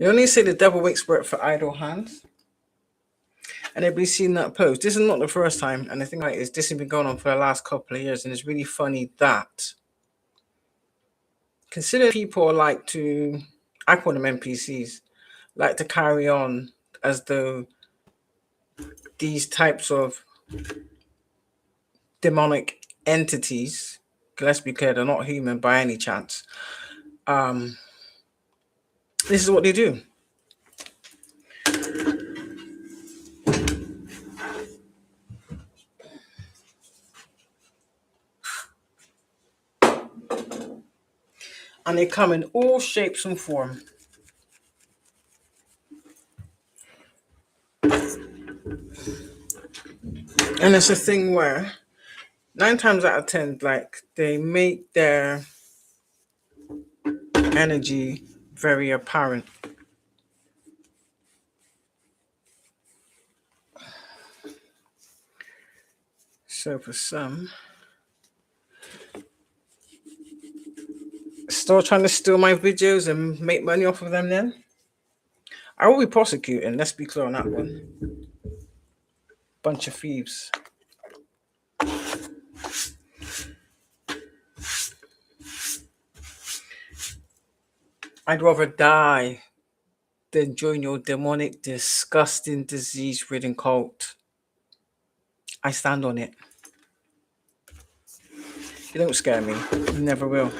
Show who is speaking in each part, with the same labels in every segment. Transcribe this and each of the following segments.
Speaker 1: You only say the devil wakes work for idle hands. And everybody's seen that post. This is not the first time. And the thing about it is, this has been going on for the last couple of years. And it's really funny that consider people like to, I call them NPCs, like to carry on as though these types of demonic entities, let's be clear, they're not human by any chance. This is what they do. And they come in all shapes and form. And it's a thing where 9 times out of 10, like they make their energy very apparent. So for some, still trying to steal my videos and make money off of them then? I will be prosecuting, let's be clear on that one. Bunch of thieves. I'd rather die than join your demonic, disgusting, disease-ridden cult. I stand on it. You don't scare me. You never will.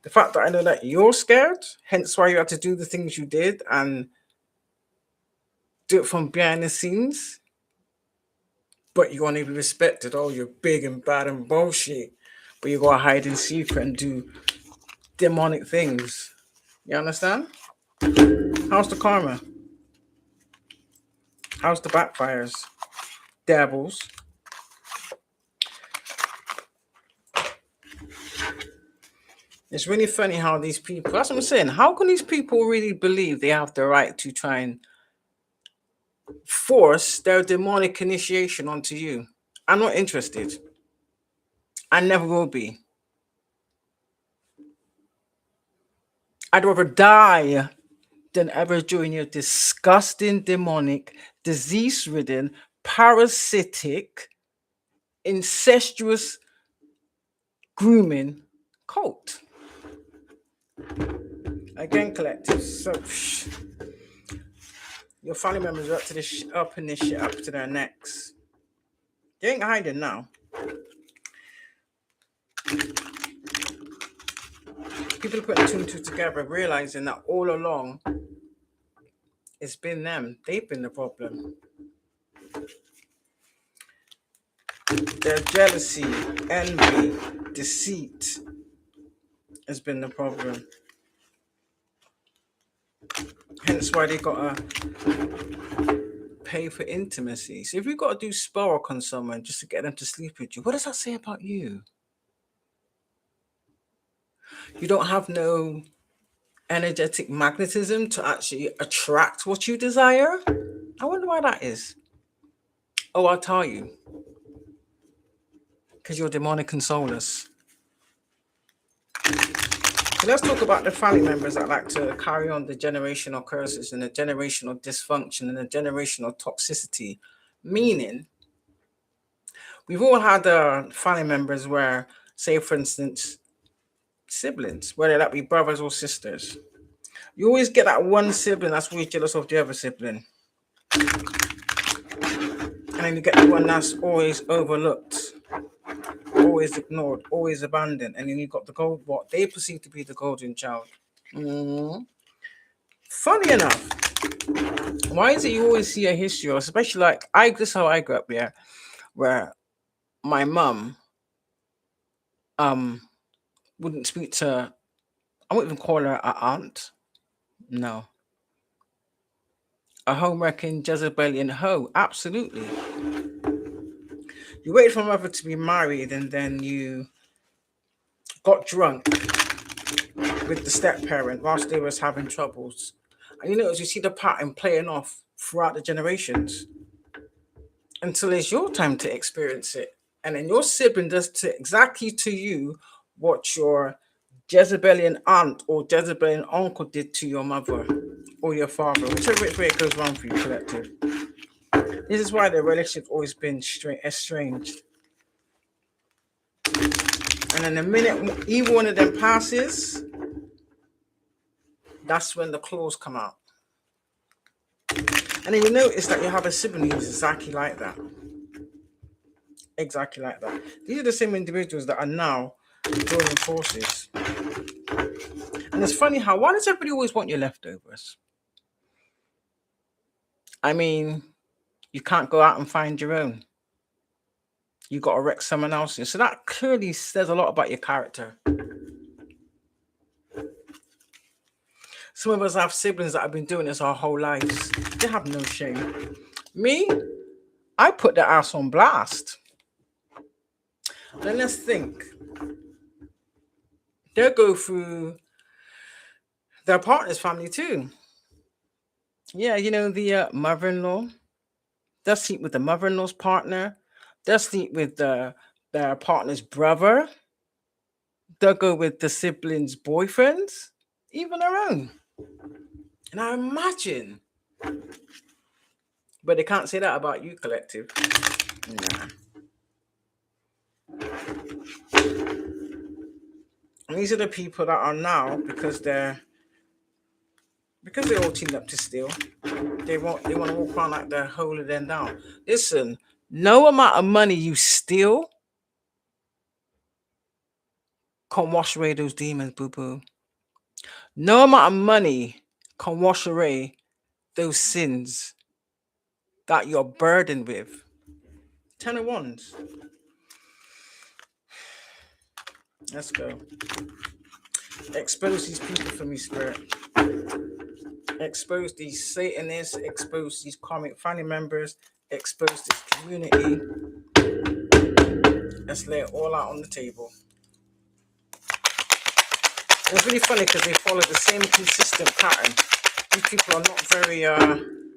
Speaker 1: The fact that I know that you're scared, hence why you had to do the things you did and do it from behind the scenes, but you want to be respected. Oh, you're big and bad and bullshit, but you gotta hide in secret and do demonic things. You understand? How's the karma? How's the backfires? Devils. It's really funny how these people, that's what I'm saying, how can these people really believe they have the right to try and force their demonic initiation onto you? I'm not interested. I never will be. I'd rather die than ever join your disgusting, demonic, disease-ridden, parasitic, incestuous grooming cult. Again, collective. So your family members are up to this up in this shit up to their necks. They ain't hiding now. People are putting two and two together, realizing that all along it's been them. They've been the problem. Their jealousy, envy, deceit has been the problem. Hence why they gotta pay for intimacy. So if you've got to do spell work on someone just to get them to sleep with you, what does that say about you? You don't have no energetic magnetism to actually attract what you desire? I wonder why that is. Oh, I'll tell you. Because you're demonic and soulless. So let's talk about the family members that like to carry on the generational curses and the generational dysfunction and the generational toxicity. Meaning, we've all had family members where, say, for instance, siblings, whether that be brothers or sisters. You always get that one sibling that's always jealous of the other sibling. And then you get the one that's always overlooked, always ignored, always abandoned. And then you've got what they perceive to be the golden child. Funny enough, why is it you always see a history, or especially like this is how I grew up, yeah, where my mum wouldn't speak to, I wouldn't even call her an aunt. No. A home-wrecking Jezebelian hoe, absolutely. You waited for my mother to be married and then you got drunk with the step-parent whilst they was having troubles. And you see the pattern playing off throughout the generations until it's your time to experience it. And then your sibling does exactly to you what your Jezebelian aunt or Jezebelian uncle did to your mother or your father, whichever way it goes wrong for you, collective. This is why the relationship's always been estranged. And then the minute either one of them passes, that's when the claws come out. And then you notice that you have a sibling who's exactly like that. Exactly like that. These are the same individuals that are now joining forces. And it's funny how, why does everybody always want your leftovers? I mean, you can't go out and find your own. You got to wreck someone else's. So that clearly says a lot about your character. Some of us have siblings that have been doing this our whole lives. They have no shame. Me, I put the ass on blast. Then let's think. They'll go through their partner's family too. Yeah, you know, the mother-in-law. They'll sleep with the mother-in-law's partner. They'll sleep with their partner's brother. They'll go with the siblings' boyfriends, even their own. And I imagine, but they can't say that about you, collective. Nah. And these are the people that are now, because they all teamed up to steal. They want to walk around like they're holding them down. Listen, no amount of money you steal can wash away those demons, boo-boo. No amount of money can wash away those sins that you're burdened with. 10 of Wands. Let's go. Expose these people for me, Spirit. Expose these Satanists. Expose these karmic family members. Expose this community. Let's lay it all out on the table. It's really funny because they follow the same consistent pattern. These people are not very,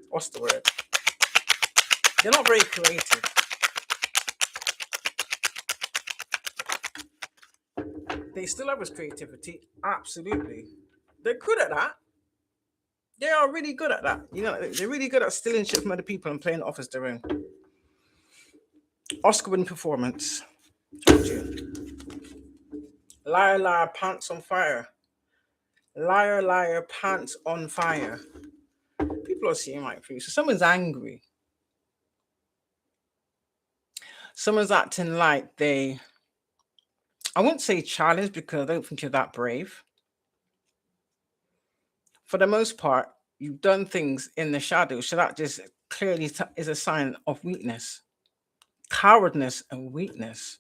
Speaker 1: what's the word? They're not very creative. They still have this creativity, absolutely. They're good at that. They are really good at that. You know, they're really good at stealing shit from other people and playing it off as their own. Oscar winning performance. Told you. Liar, liar, pants on fire. Liar, liar, pants on fire. People are seeing right through. So someone's angry. Someone's acting like they, I wouldn't say challenged because I don't think you're that brave. For the most part, you've done things in the shadows. So that just clearly is a sign of weakness, cowardness, and weakness.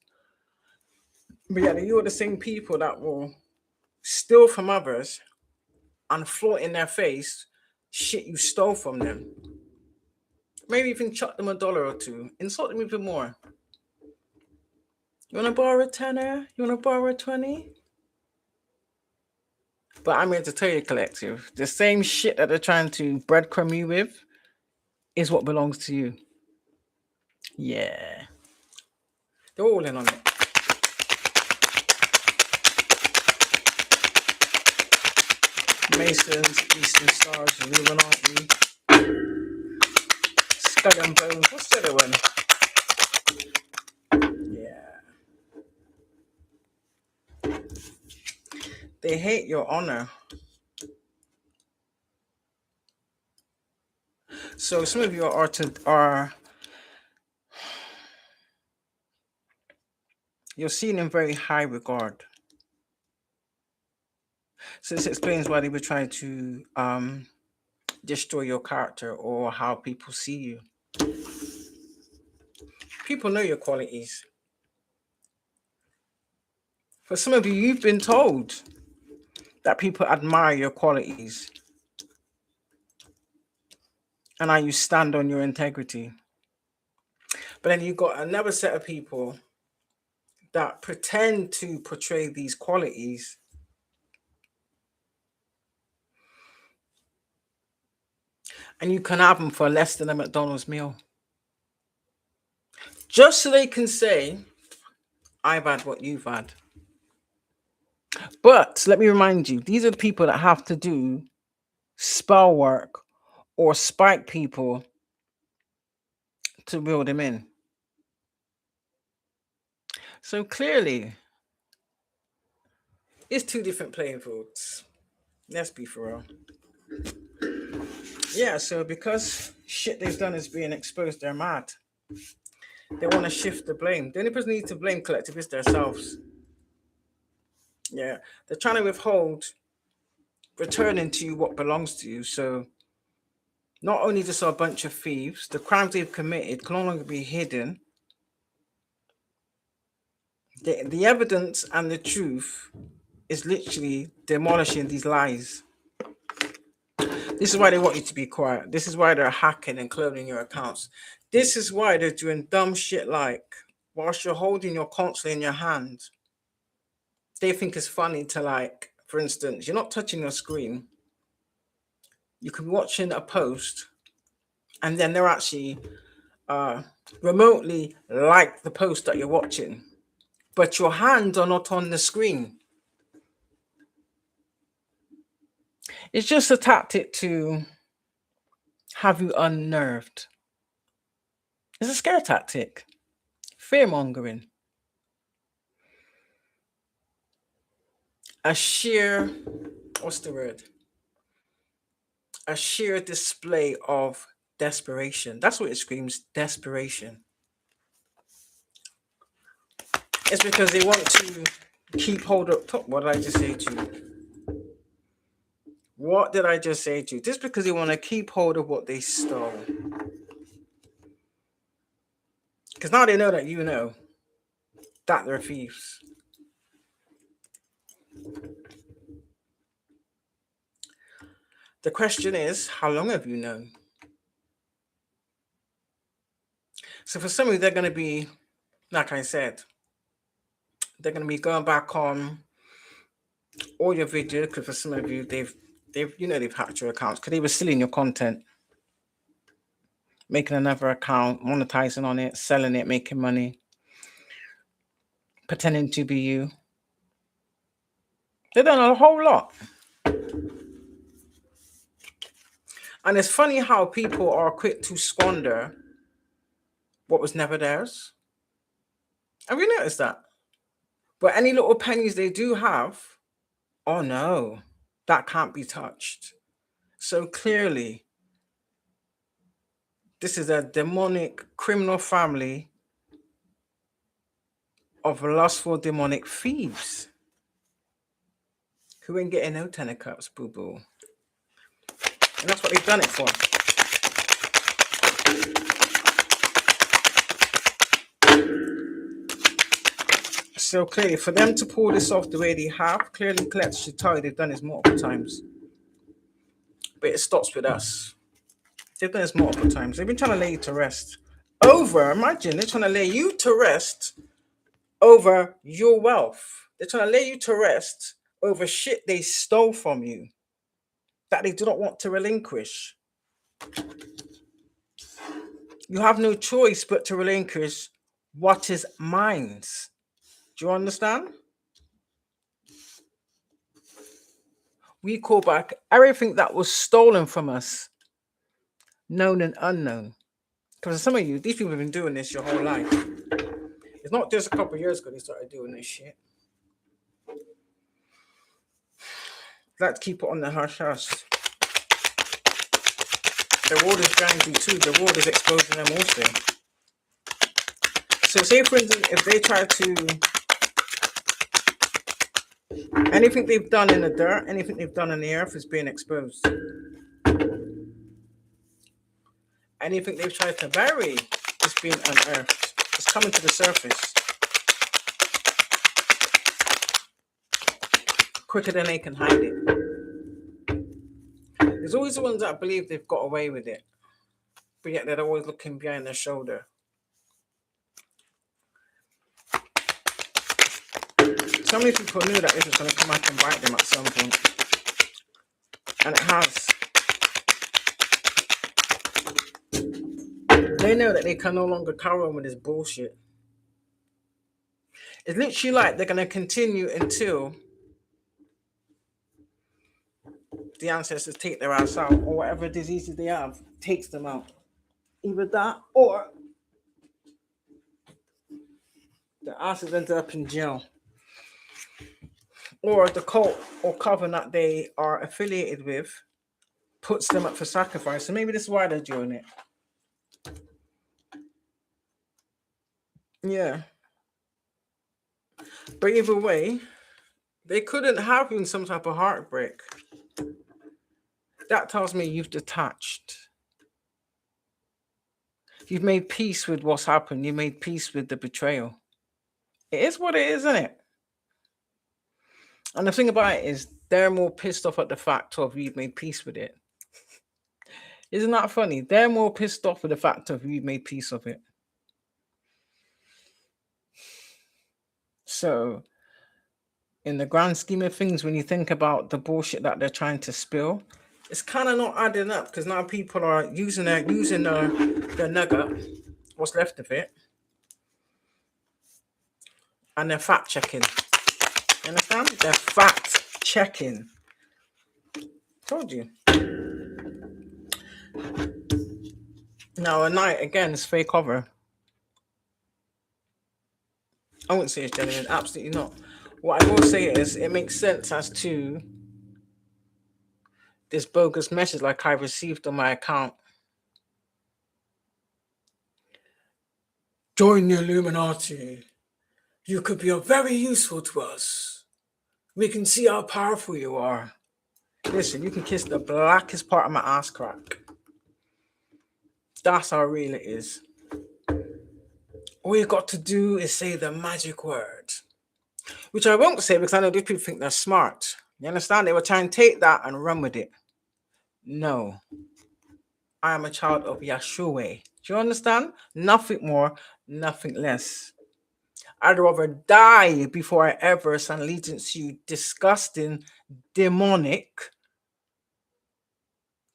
Speaker 1: But yeah, you're the same people that will steal from others and flaunt in their face shit you stole from them. Maybe even chuck them $1 or two, insult them even more. You want to borrow a tenner? You want to borrow a 20? But I'm here to tell you, collective, the same shit that they're trying to breadcrumb you with is what belongs to you. Yeah. They're all in on it. Masons, Eastern Stars, Illuminati, Skull and Bones. What's the other one? Yeah. They hate your honor. So some of you are you're seen in very high regard. So this explains why they were trying to destroy your character or how people see you. People know your qualities. For some of you, you've been told that people admire your qualities and how you stand on your integrity. But then you've got another set of people that pretend to portray these qualities and you can have them for less than a McDonald's meal. Just so they can say, I've had what you've had. But let me remind you, these are the people that have to do spell work or spike people to reel them in. So clearly, it's two different playing fields. Let's be for real. Yeah, so because shit they've done is being exposed, they're mad. They want to shift the blame. The only person who needs to blame collective is themselves. Yeah, they're trying to withhold returning to you what belongs to you. So not only just a bunch of thieves, the crimes they've committed can no longer be hidden. The evidence and the truth is literally demolishing these lies. This is why they want you to be quiet. This is why they're hacking and cloning your accounts. This is why they're doing dumb shit like, whilst you're holding your console in your hand, they think it's funny to, like, for instance, you're not touching your screen. You could be watching a post and then they're actually remotely like the post that you're watching, but your hands are not on the screen. It's just a tactic to have you unnerved. It's a scare tactic, fear mongering, a sheer, what's the word? A sheer display of desperation. That's what it screams, desperation. It's because they want to keep hold up top. What did I just say to you? What did I just say to you? Just because they want to keep hold of what they stole. Because now they know that you know that they're thieves. The question is, how long have you known? So for some of you, they're going to be, like I said, they're going to be going back on all your videos, because for some of you, they've hacked your accounts because they were stealing your content, making another account, monetizing on it, selling it, making money, pretending to be you. They've done a whole lot. And it's funny how people are quick to squander what was never theirs. Have you noticed that? But any little pennies they do have, oh no, that can't be touched. So clearly, this is a demonic criminal family of lustful demonic thieves who ain't getting no 10 of cups, boo-boo. And that's what they've done it for. So clearly, for them to pull this off the way they have, clearly Colette should tell you they've done this multiple times. But it stops with us. They've done this multiple times. They've been trying to lay you to rest. Imagine, they're trying to lay you to rest over your wealth. They're trying to lay you to rest over shit they stole from you that they do not want to relinquish. You have no choice but to relinquish what is mine. Do you understand? We call back everything that was stolen from us, known and unknown. Because some of you, these people have been doing this your whole life. It's not just a couple of years ago they started doing this shit. Let's keep it on the hush hush. The world is going to too. The world is exposing them also. So say for instance, if they try to, anything they've done in the dirt, anything they've done in the earth is being exposed. Anything they've tried to bury is being unearthed. It's coming to the surface quicker than they can hide it. There's always the ones that believe they've got away with it, but yet they're always looking behind their shoulder. So many people knew that this was going to come back and bite them at some point, and it has. They know that they can no longer carry on with this bullshit. It's literally like they're going to continue until the ancestors take their ass out, or whatever diseases they have takes them out. Either that, or the asses ended up in jail, or the cult or coven that they are affiliated with puts them up for sacrifice. So maybe this is why they're doing it. Yeah. But either way, they couldn't have been some type of heartbreak. That tells me you've detached. You've made peace with what's happened. You made peace with the betrayal. It is what it is, isn't it? And the thing about it is, they're more pissed off at the fact of you've made peace with it. Isn't that funny? They're more pissed off with the fact of you've made peace of it. So, in the grand scheme of things, when you think about the bullshit that they're trying to spill, it's kind of not adding up, because now people are using the nugget, what's left of it, and they're fact checking. You understand? They're fact checking. Told you. Now, a night again is fake cover. I wouldn't say it's genuine. Absolutely not. What I will say is, it makes sense as to this bogus message like I received on my account. Join the Illuminati. You could be very useful to us. We can see how powerful you are. Listen, you can kiss the blackest part of my ass crack. That's how real it is. All you got to do is say the magic word. Which I won't say, because I know these people think they're smart. You understand? They were trying to take that and run with it. No. I am a child of Yahshua. Do you understand? Nothing more, nothing less. I'd rather die before I ever stand allegiance to you disgusting, demonic,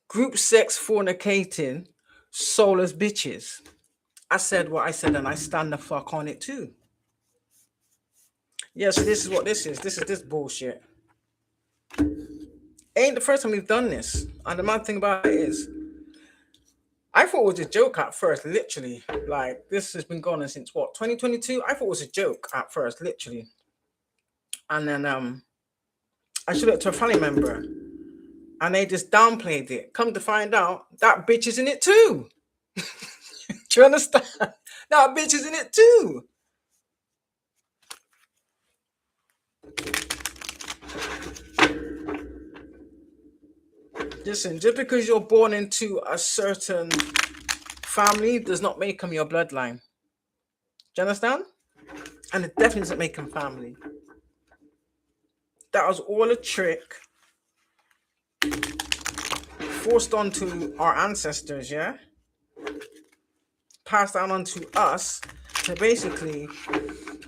Speaker 1: group sex fornicating, soulless bitches. I said what I said, and I stand the fuck on it too. Yeah, so this is what this is. This is this bullshit. Ain't the first time we've done this. And the mad thing about it is, I thought it was a joke at first, literally. Like, this has been going on since what, 2022? I thought it was a joke at first, literally. And then I showed it to a family member, and they just downplayed it. Come to find out, that bitch is in it too. Do you understand? That bitch is in it too. Listen, just because you're born into a certain family does not make them your bloodline. Do you understand? And it definitely doesn't make them family. That was all a trick forced onto our ancestors, yeah? Passed down onto us to basically,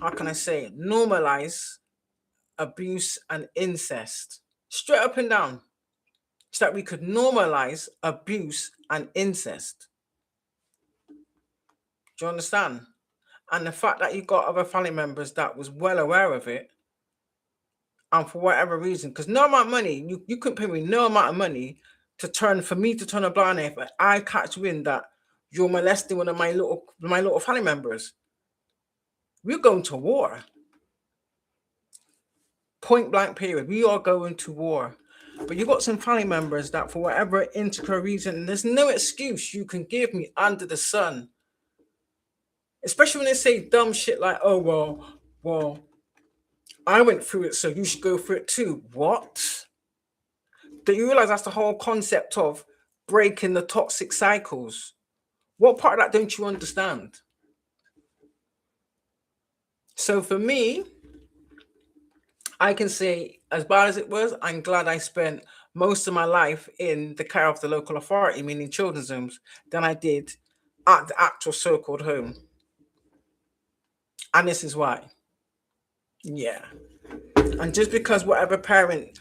Speaker 1: how can I say, normalize abuse and incest. Straight up and down. So that we could normalize abuse and incest. Do you understand? And the fact that you got other family members that was well aware of it, and for whatever reason, because no amount of money, you couldn't pay me no amount of money for me to turn a blind eye, but I catch wind that you're molesting one of my little family members. We're going to war. Point blank period. We are going to war. But you got some family members that, for whatever insecure reason, there's no excuse you can give me under the sun. Especially when they say dumb shit like, oh, well, I went through it, so you should go through it too. What? Do you realize that's the whole concept of breaking the toxic cycles? What part of that don't you understand? So for me, I can say, as bad as it was, I'm glad I spent most of my life in the care of the local authority, meaning children's homes, than I did at the actual so-called home. And this is why. Yeah. And just because whatever parent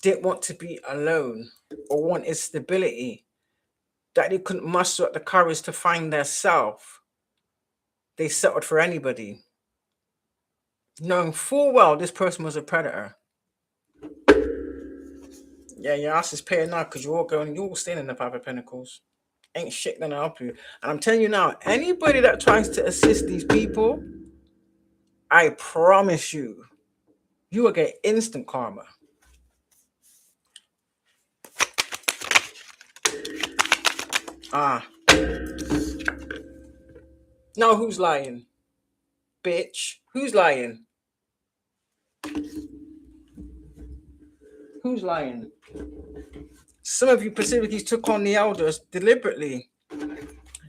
Speaker 1: didn't want to be alone or wanted stability, that they couldn't muster up the courage to find their self, they settled for anybody, knowing full well this person was a predator. Yeah, your ass is paying now because you're all staying in the Five of Pentacles. Ain't shit gonna help you. And I'm telling you now, anybody that tries to assist these people, I promise you, you will get instant karma. Ah. No, who's lying? Bitch. Who's lying? Who's lying? Some of you specifically took on the elders deliberately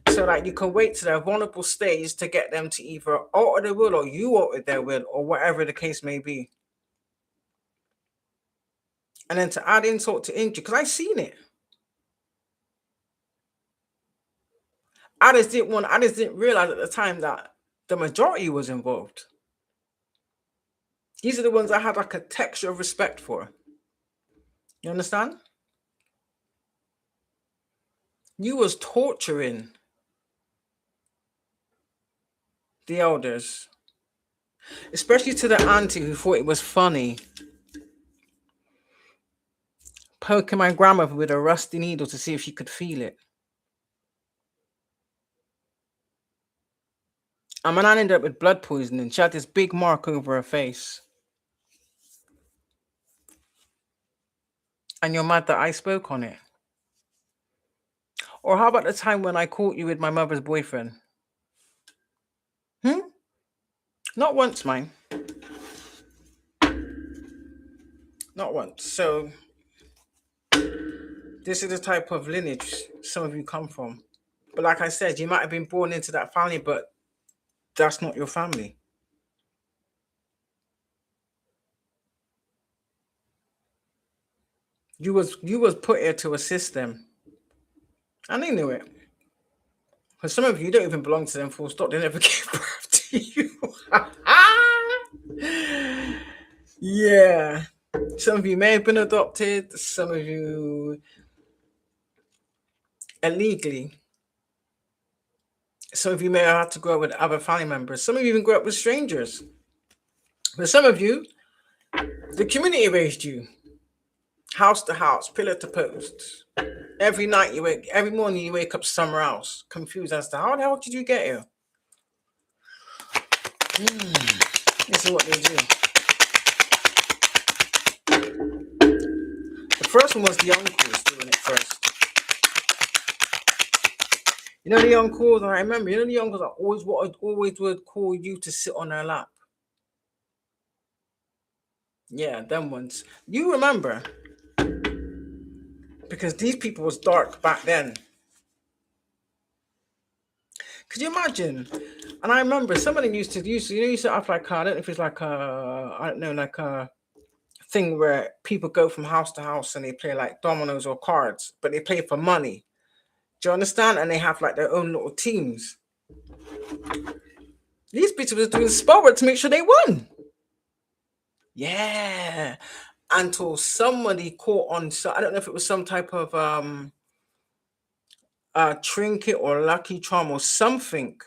Speaker 1: so that you can wait to their vulnerable stage to get them to either alter their will or you alter their will or whatever the case may be. And then to add insult to injury, because I seen it. I just didn't realize at the time that the majority was involved. These are the ones I had like a texture of respect for. You understand? You was torturing the elders, especially to the auntie who thought it was funny, poking my grandmother with a rusty needle to see if she could feel it. And my nan ended up with blood poisoning. She had this big mark over her face. And you're mad that I spoke on it? Or how about the time when I caught you with my mother's boyfriend? Not once, mine. Not once. So this is the type of lineage some of you come from. But like I said, you might have been born into that family, but that's not your family. You was put here to assist them. And they knew it. Because some of you don't even belong to them full stop. They never gave birth to you. Yeah. Some of you may have been adopted. Some of you illegally. Some of you may have had to grow up with other family members. Some of you even grew up with strangers. But some of you, the community raised you. House to house, pillar to post. Every morning you wake up somewhere else, confused as to how the hell did you get here? This is what they do. The first one was the uncles doing it first. You know the uncles, I remember, you know the uncles that always would call you to sit on their lap. Yeah, them ones. You remember. Because these people was dark back then. Could you imagine? And I remember somebody used to have like I don't know if it's like a thing where people go from house to house and they play like dominoes or cards, but they play for money. Do you understand? And they have like their own little teams. These bitches were doing spell work to make sure they won. Yeah. Until somebody caught on, so I don't know if it was some type of trinket or lucky charm or something.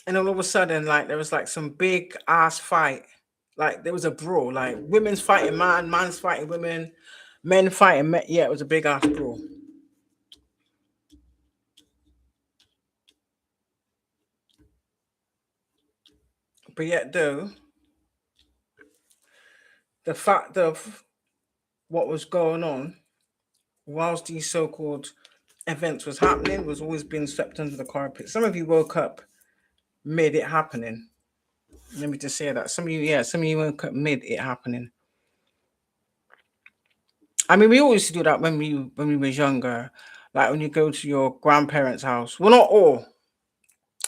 Speaker 1: And all of a sudden, like there was like some big ass fight. Like there was a brawl, like women's fighting man, man's fighting women, men fighting men. Yeah, it was a big ass brawl. But yet, though, the fact of what was going on whilst these so-called events was happening was always being swept under the carpet. Some of you woke up mid it happening. Let me just say that. Some of you woke up mid it happening. I mean, we always used to do that when we was younger. Like when you go to your grandparents' house. Well, not all.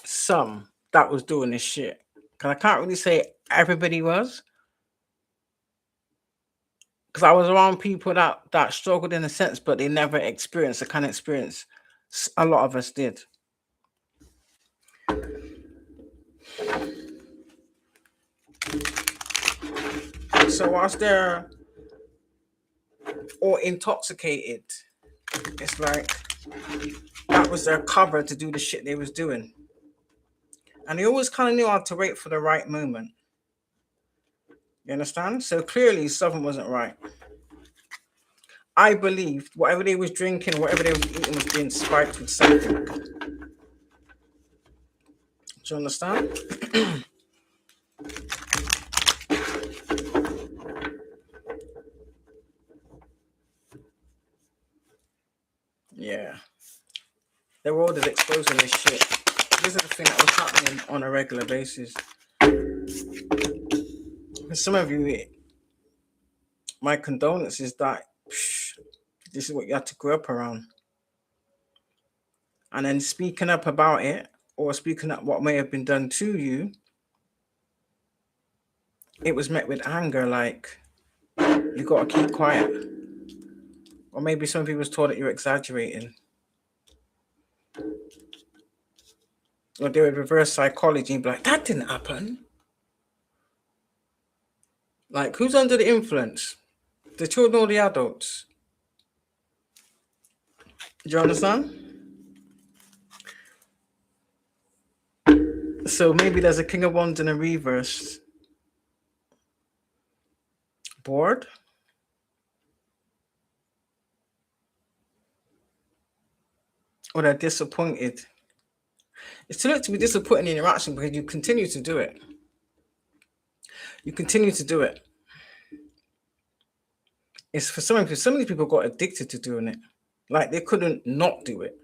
Speaker 1: Some that was doing this shit. Because I can't really say everybody was. Because I was around people that struggled in a sense, but they never experienced the kind of experience a lot of us did. So whilst they're all intoxicated, it's like that was their cover to do the shit they was doing. And they always kind of knew how to wait for the right moment. You understand? So clearly something wasn't right. I believed whatever they was drinking, whatever they was eating was being spiked with something. Do you understand? Yeah. They were all just exposing this shit. This is the thing that was happening on a regular basis. For some of you, my condolences that this is what you had to grow up around. And then speaking up about it, or speaking up what may have been done to you, it was met with anger, like, you got to keep quiet. Or maybe some people was told that you're exaggerating. Or they would reverse psychology and be like, that didn't happen. Like, who's under the influence? The children or the adults? Do you understand? So maybe there's a King of Wands in a reverse. Bored? Or they're disappointed. It's too late to be disappointed in your action because you continue to do it. You continue to do it. It's for some of these people got addicted to doing it. Like they couldn't not do it.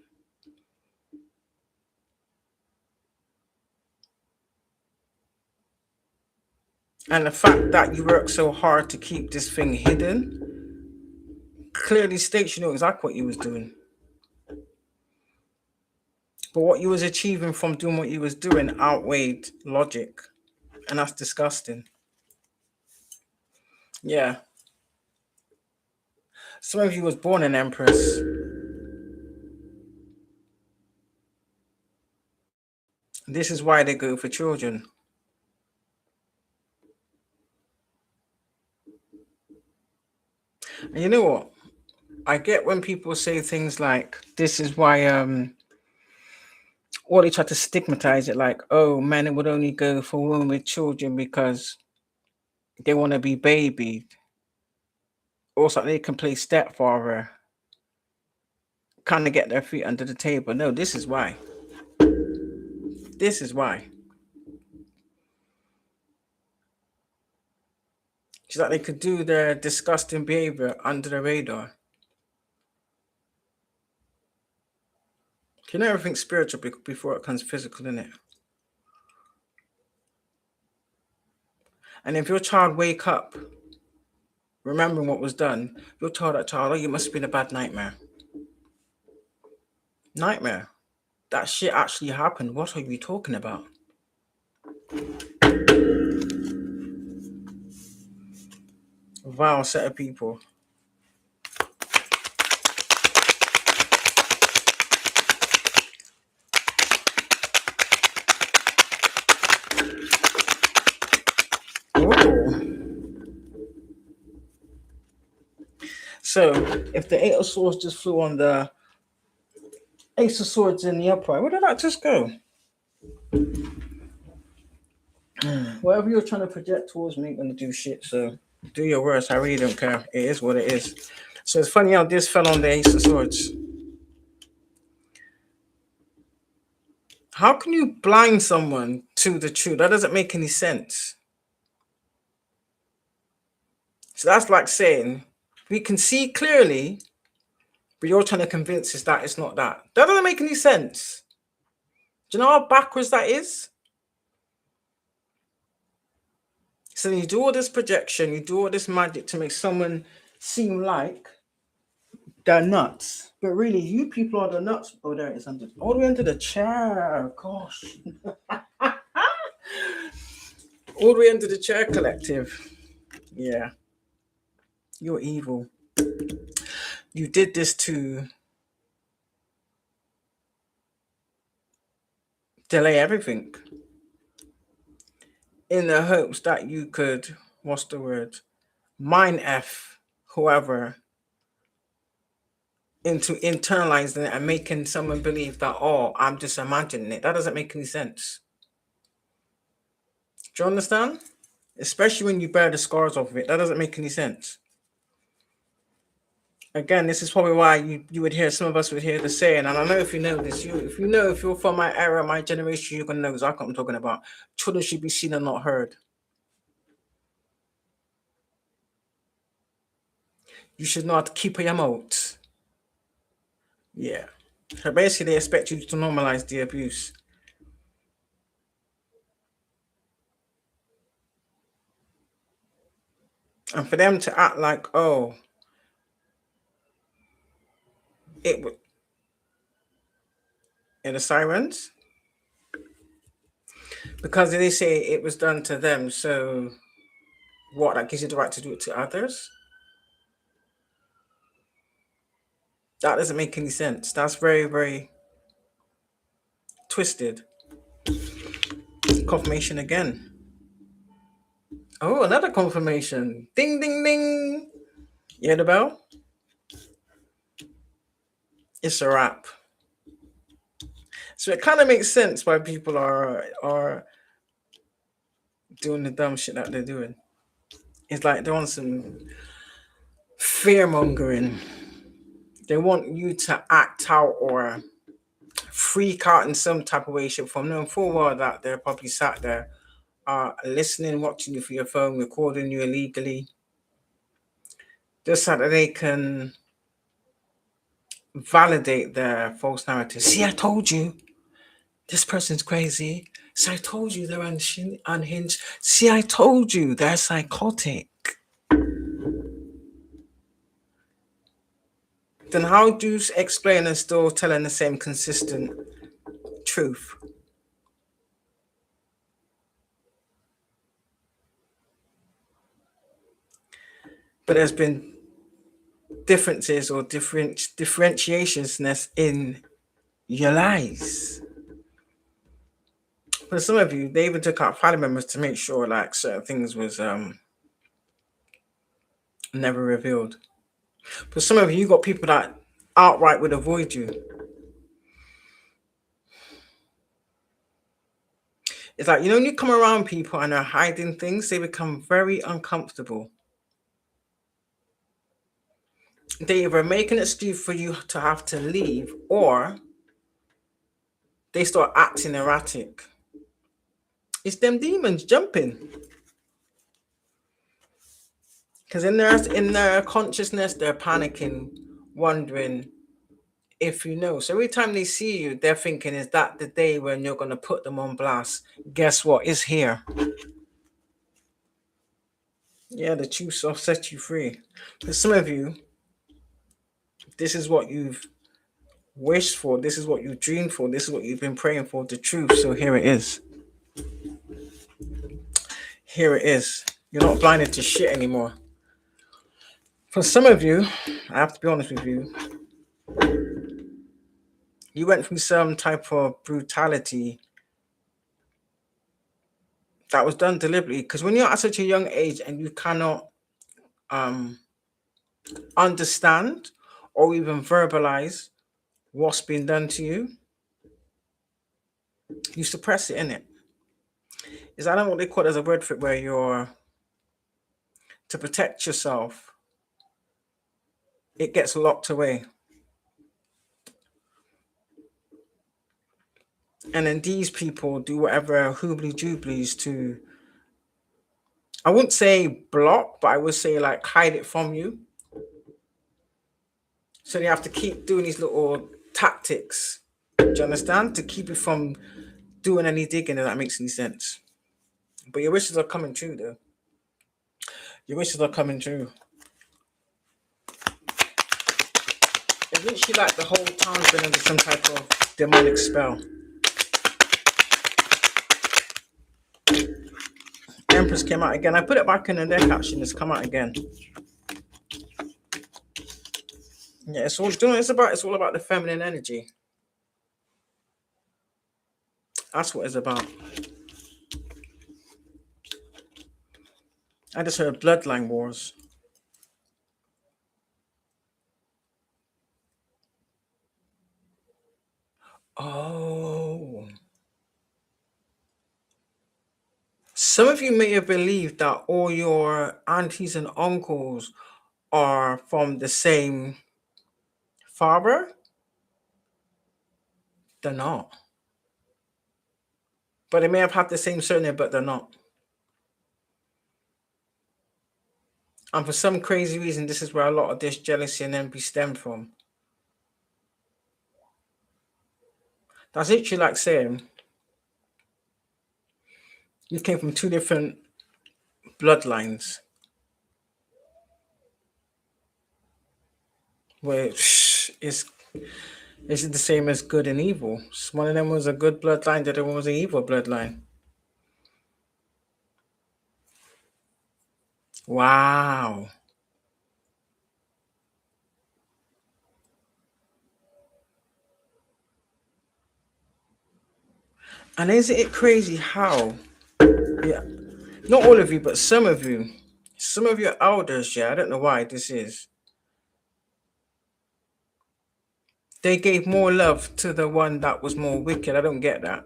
Speaker 1: And the fact that you work so hard to keep this thing hidden clearly states you know exactly what you was doing. But what you was achieving from doing what you was doing outweighed logic. And that's disgusting. Yeah. Some of you was born an empress. This is why they go for children. And you know what? I get when people say things like, this is why or they try to stigmatize it like, oh, men would only go for women with children because they want to be babied. Or so they can play stepfather, kind of get their feet under the table. No, this is why. This is why. It's like they could do their disgusting behavior under the radar. You know everything's spiritual before it comes physical, innit? And if your child wake up remembering what was done, you'll tell that child, oh, you must have been a bad nightmare. Nightmare. That shit actually happened. What are you talking about? Vile set of people. So if the Eight of Swords just flew on the Ace of Swords in the upright, where did that just go? Whatever you're trying to project towards me, I'm gonna do shit. So do your worst. I really don't care. It is what it is. So it's funny how this fell on the Ace of Swords. How can you blind someone to the truth? That doesn't make any sense. So that's like saying we can see clearly, but you're trying to convince us that it's not that. That doesn't make any sense. Do you know how backwards that is? So you do all this projection, you do all this magic to make someone seem like they're nuts. But really, you people are the nuts. Oh, there it is. All the way under the chair. Gosh. All the way under the chair collective. Yeah. You're evil. You did this to delay everything in the hopes that you could, what's the word, mind F whoever into internalizing it and making someone believe that, oh, I'm just imagining it. That doesn't make any sense. Do you understand? especially when you bear the scars of it. That doesn't make any sense. Again, this is probably why you would hear some of us would hear the saying, and I know if you know this, if you're from my era, my generation, you're gonna know exactly what I'm talking about. Children should be seen and not heard. You should not keep your mouth. Yeah. So basically, they expect you to normalize the abuse, and for them to act like, oh, it would in the sirens because they say it was done to them. So what? That gives you the right to do it to others? That doesn't make any sense. That's very, very twisted. Confirmation again. Oh, another confirmation. Ding, ding, ding. You hear the bell? It's a wrap. So it kind of makes sense why people are doing the dumb shit that they're doing. It's like they're on some fear mongering. They want you to act out or freak out in some type of way, shape, form, knowing full well that they're probably sat there, listening, watching you through your phone, recording you illegally, just so that they can validate their false narrative. See, I told you this person's crazy. See, I told you they're unhinged. See, I told you they're psychotic. Then how do you explain and still telling the same consistent truth? But there's been differences or differentiations in your lies. For some of you, they even took out family members to make sure like certain things was never revealed. For some of you, you got people that outright would avoid you. It's like, when you come around people and they're hiding things, they become very uncomfortable. They either make an excuse for you to have to leave or they start acting erratic. It's them demons jumping. Because in their consciousness, they're panicking, wondering if you know. So every time they see you, they're thinking, is that the day when you're going to put them on blast? Guess what? It's here. Yeah, the truth will set you free. For some of you, this is what you've wished for. This is what you dreamed for. This is what you've been praying for, the truth. So here it is. Here it is. You're not blinded to shit anymore. For some of you, I have to be honest with you, you went through some type of brutality that was done deliberately. Because when you're at such a young age and you cannot um, understand or even verbalize what's been done to you, you suppress it in it. Is I don't know what they call it as a word for it, where you're to protect yourself, it gets locked away. And then these people do whatever hoobly jooblies to, I wouldn't say block, but I would say like hide it from you. So you have to keep doing these little tactics. Do you understand? To keep you from doing any digging, if that makes any sense. But your wishes are coming true, though. Your wishes are coming true. It's literally like the whole town's been under some type of demonic spell. Empress came out again. I put it back in the deck actually. It's come out again. Yeah, it's all. Do you know what it's about? It's all about the feminine energy. That's what it's about. I just heard bloodline wars. Oh, Some of you may have believed that all your aunties and uncles are from the same father. They're not. But they may have had the same surname, but they're not. And for some crazy reason, this is where a lot of this jealousy and envy stem from. That's literally like saying you came from two different bloodlines, which is the same as good and evil. One of them was a good bloodline, the other one was an evil bloodline. Wow. And isn't it crazy how, yeah, not all of you, but some of your elders, yeah, I don't know why this is, they gave more love to the one that was more wicked. I don't get that.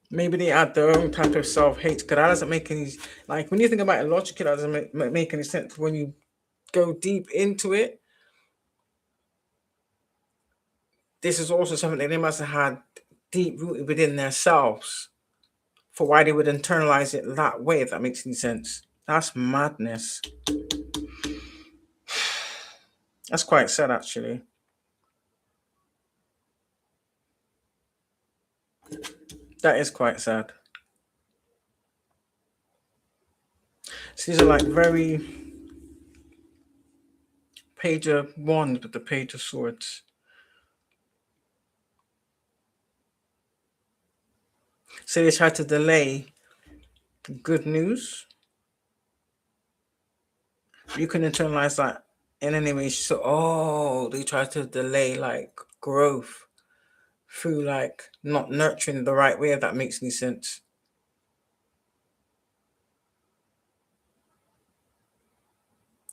Speaker 1: Maybe they had their own type of self-hate, because that doesn't make any, like, when you think about it logically, that doesn't make any sense when you go deep into it. This is also something that they must have had deep rooted within themselves for why they would internalize it that way, if that makes any sense. That's madness. That's quite sad, actually. That is quite sad. So these are like very Page of Wands with the Page of Swords. So they tried to delay good news. You can internalize that in any way. So, they try to delay like growth through like not nurturing the right way, if that makes any sense.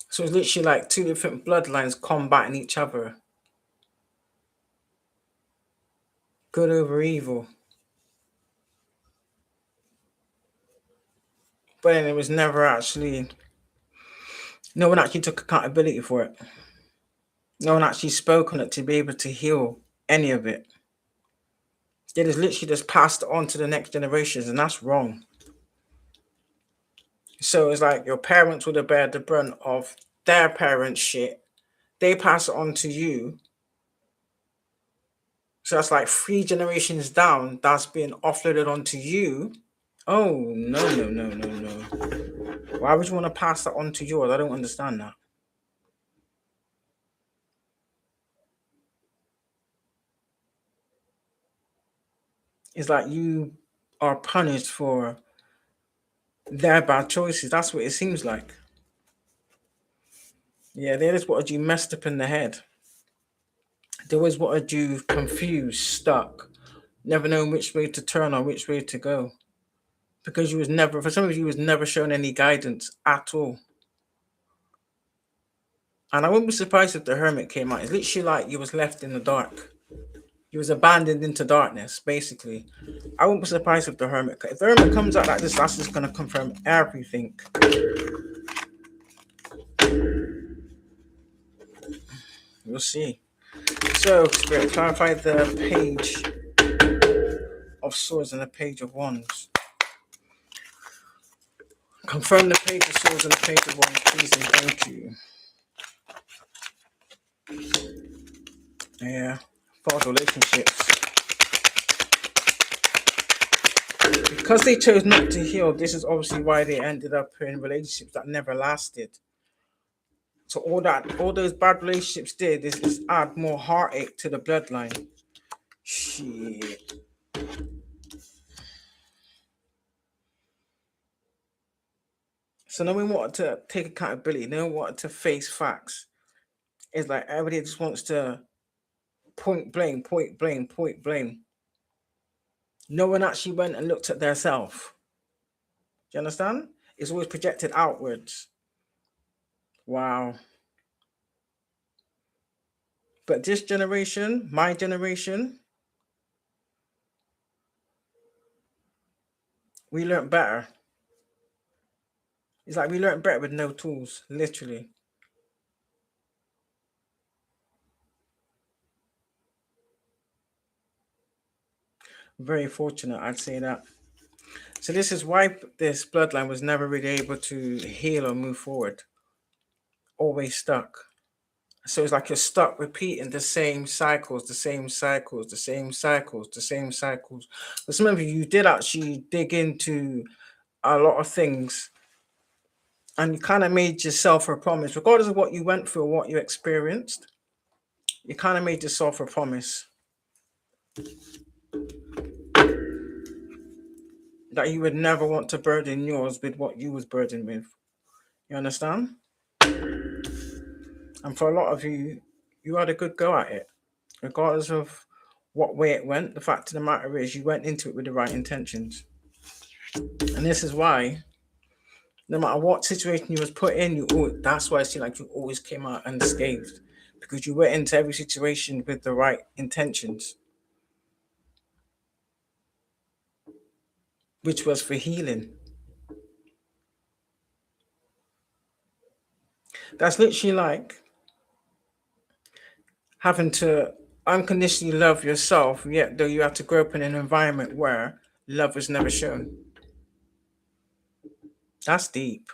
Speaker 1: So it's literally like two different bloodlines combating each other. Good over evil. But then it was never actually, no one actually took accountability for it. No one actually spoke on it to be able to heal any of it. They just literally just passed it on to the next generations, and that's wrong. So it's like your parents would have bear the brunt of their parents' shit. They pass it on to you. So that's like three generations down. That's being offloaded onto you. Oh no, no, no, no, no. Why would you want to pass that on to yours? I don't understand that. It's like you are punished for their bad choices. That's what it seems like. Yeah, they just wanted you messed up in the head. They always wanted you confused, stuck, never knowing which way to turn or which way to go. Because you was never, for some of you, was never shown any guidance at all. And I wouldn't be surprised if the hermit came out. It's literally like you was left in the dark. You was abandoned into darkness, basically. I wouldn't be surprised if the hermit, if the hermit comes out like this, that's just gonna confirm everything. We'll see. So, Spirit, clarify the Page of Swords and the Page of Wands. Confirm the Page of Swords and the Page of Wands, please, and thank you. Yeah, faulty relationships. Because they chose not to heal, this is obviously why they ended up in relationships that never lasted. So all those bad relationships did is add more heartache to the bloodline. Shit. So no one wanted to take accountability. No one wanted to face facts. It's like everybody just wants to point blame, point blame, point blame. No one actually went and looked at their self. Do you understand? It's always projected outwards. Wow. But this generation, my generation, We learnt better. It's like we learnt better with no tools, literally. Very fortunate, I'd say that. So this is why this bloodline was never really able to heal or move forward. Always stuck. So it's like you're stuck repeating the same cycles, the same cycles, the same cycles, the same cycles. But some of you did actually dig into a lot of things and you kind of made yourself a promise, regardless of what you went through or what you experienced. You kind of made yourself a promise that you would never want to burden yours with what you was burdened with. You understand? And for a lot of you, you had a good go at it, regardless of what way it went. The fact of the matter is, you went into it with the right intentions, and this is why, no matter what situation you was put in, that's why it seemed like you always came out unscathed because you went into every situation with the right intentions, which was for healing. That's literally like having to unconditionally love yourself, yet though you have to grow up in an environment where love was never shown. That's deep.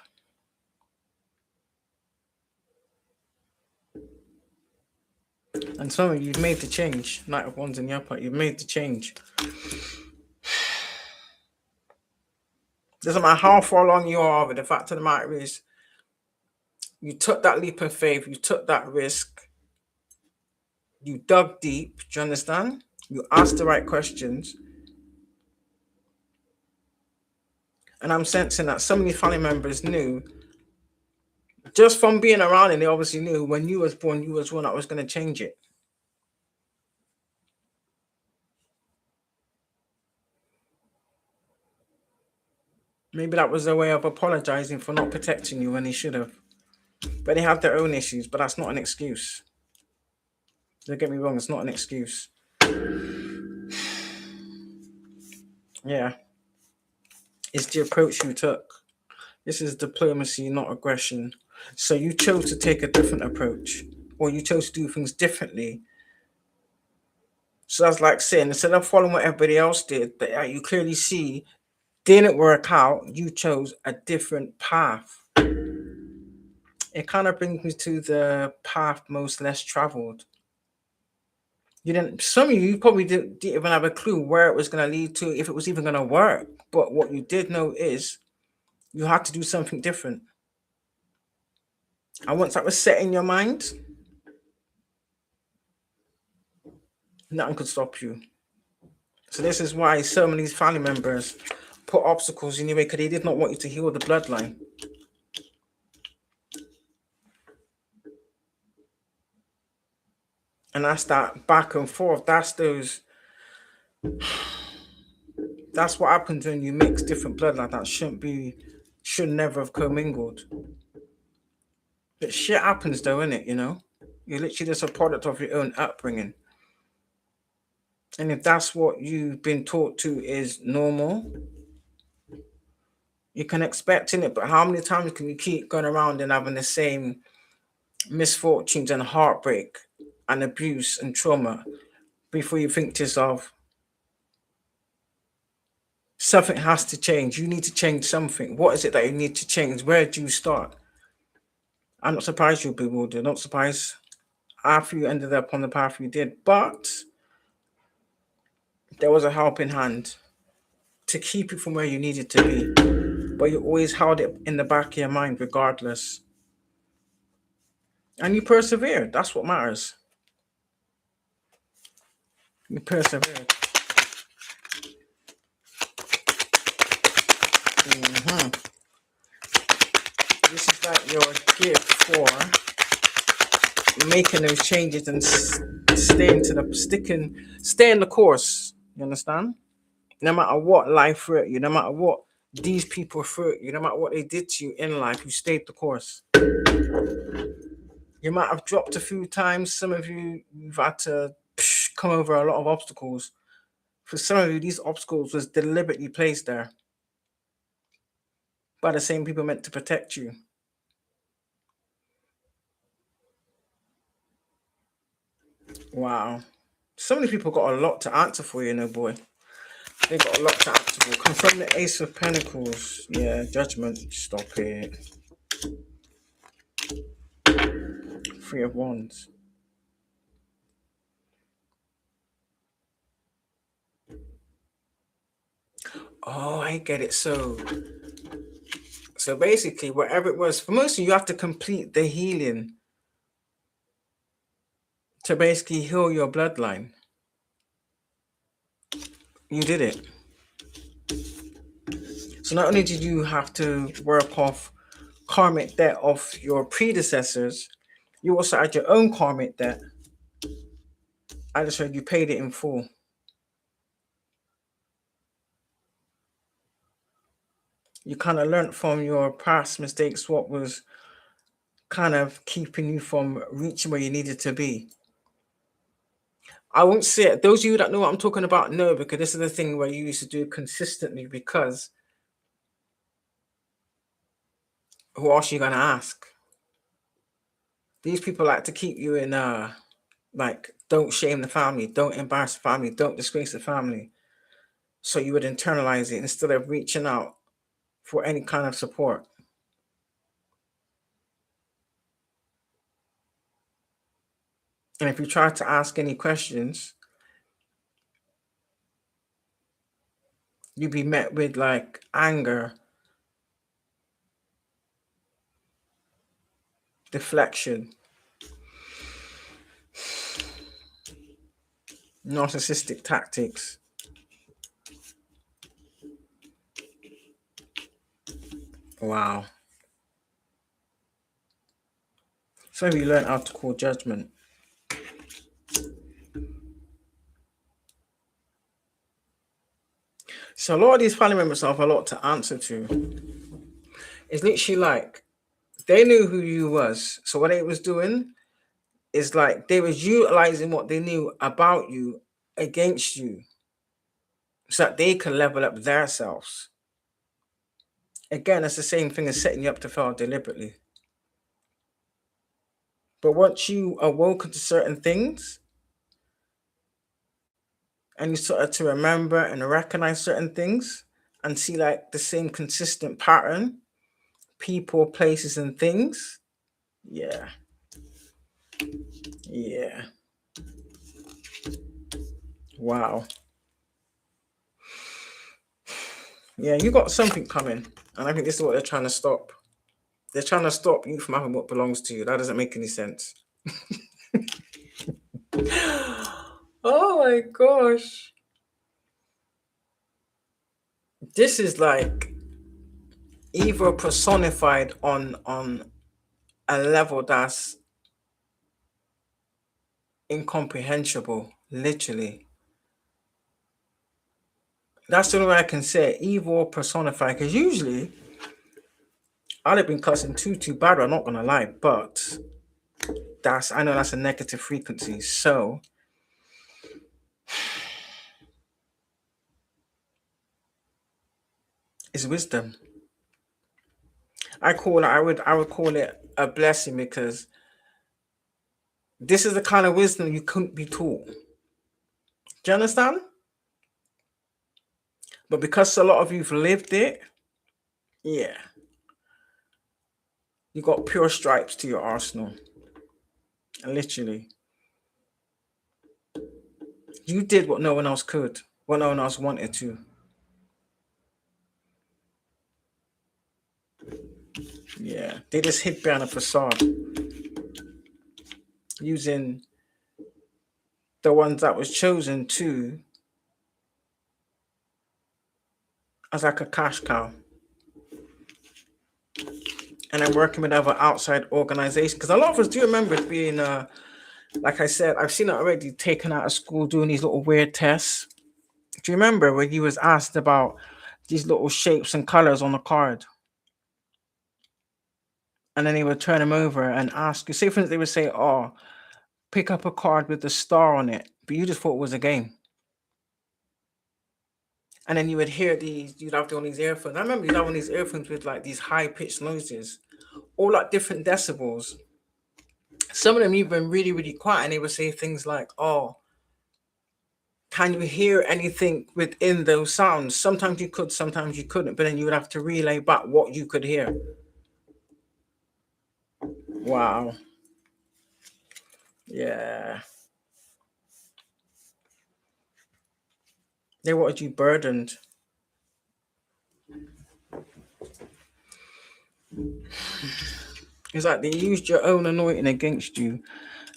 Speaker 1: And some of you've made the change. Knight of Wands in the upper, you've made the change. Doesn't matter how far along you are, but the fact of the matter is, you took that leap of faith, you took that risk, you dug deep. Do you understand? You asked the right questions. And I'm sensing that so many family members knew, just from being around, and they obviously knew when you was born, you was one that was going to change it. Maybe that was their way of apologizing for not protecting you when they should have. But they have their own issues, but that's not an excuse. Don't get me wrong, it's not an excuse. Yeah. It's the approach you took. This is diplomacy, not aggression. So you chose to take a different approach, or you chose to do things differently. So that's like saying, instead of following what everybody else did, that you clearly see didn't work out, you chose a different path. It kind of brings me to the path most less traveled. You didn't. Some of you probably didn't even have a clue where it was going to lead to, if it was even going to work. But what you did know is you had to do something different. And once that was set in your mind, nothing could stop you. So this is why so many family members put obstacles in your way because they did not want you to heal the bloodline. And that's that back and forth. That's what happens when you mix different bloodlines that should never have commingled. But shit happens though, innit, you know? You're literally just a product of your own upbringing. And if that's what you've been taught to is normal, you can expect in it. But how many times can you keep going around and having the same misfortunes and heartbreak and abuse and trauma before you think to yourself, something has to change. You need to change something. What is it that you need to change? Where do you start? I'm not surprised you're bewildered. Not surprised after you ended up on the path you did. But there was a helping hand to keep you from where you needed to be. But you always held it in the back of your mind regardless. And you persevered. That's what matters. You persevered. This is like your gift for making those changes and stay in the course. You understand? No matter what life threw at you, no matter what these people threw at you, no matter what they did to you in life, you stayed the course. You might have dropped a few times. Some of you've had to come over a lot of obstacles. For some of you, these obstacles was deliberately placed there. by the same people meant to protect you. Wow. So many people got a lot to answer for, boy. They got a lot to answer for. Confirm the Ace of Pentacles. Yeah, Judgment. Stop it. Three of Wands. Oh, I get it. So basically, whatever it was, for most of you, you have to complete the healing to basically heal your bloodline. You did it. So not only did you have to work off karmic debt of your predecessors, you also had your own karmic debt. I just heard you paid it in full. You kind of learned from your past mistakes what was kind of keeping you from reaching where you needed to be. I won't say it. Those of you that know what I'm talking about know, because this is the thing where you used to do consistently, because who else are you going to ask? These people like to keep you in, like, don't shame the family, don't embarrass the family, don't disgrace the family. So you would internalize it instead of reaching out for any kind of support. And if you try to ask any questions, you'd be met with like anger, deflection, narcissistic tactics. Wow. So you learn how to call judgment. So a lot of these family members have a lot to answer to. It's literally like they knew who you was. So what they was doing is like they was utilizing what they knew about you against you, so that they can level up their selves. Again, it's the same thing as setting you up to fail deliberately. But once you awoken to certain things and you started to remember and recognize certain things and see like the same consistent pattern, people, places, and things, yeah. Yeah. Wow. Yeah, you got something coming. And I think this is what they're trying to stop. They're trying to stop you from having what belongs to you. That doesn't make any sense. Oh my gosh. This is like evil personified on a level that's incomprehensible, literally. That's the only way I can say it. Evil personified, because usually I'd have been cussing too bad, I'm not gonna lie, but I know that's a negative frequency, so it's wisdom. I would call it a blessing, because this is the kind of wisdom you couldn't be taught. Do you understand? But because a lot of you've lived it, yeah, you got pure stripes to your arsenal. Literally. You did what no one else could, what no one else wanted to. Yeah, they just hid behind a facade, using the ones that was chosen to as like a cash cow. And then working with other outside organizations. Because a lot of us do remember it being, like I said, I've seen it already, taken out of school, doing these little weird tests. Do you remember when you was asked about these little shapes and colors on the card? And then they would turn them over and ask you, say for instance, they would say, oh, pick up a card with a star on it. But you just thought it was a game. And then you would hear you'd have on these earphones. I remember you'd have on these earphones with like these high pitched noises, all at different decibels. Some of them even really, really quiet, and they would say things like, "Oh, can you hear anything within those sounds?" Sometimes you could, sometimes you couldn't, but then you would have to relay back what you could hear. Wow. Yeah. They wanted you burdened. It's like they used your own anointing against you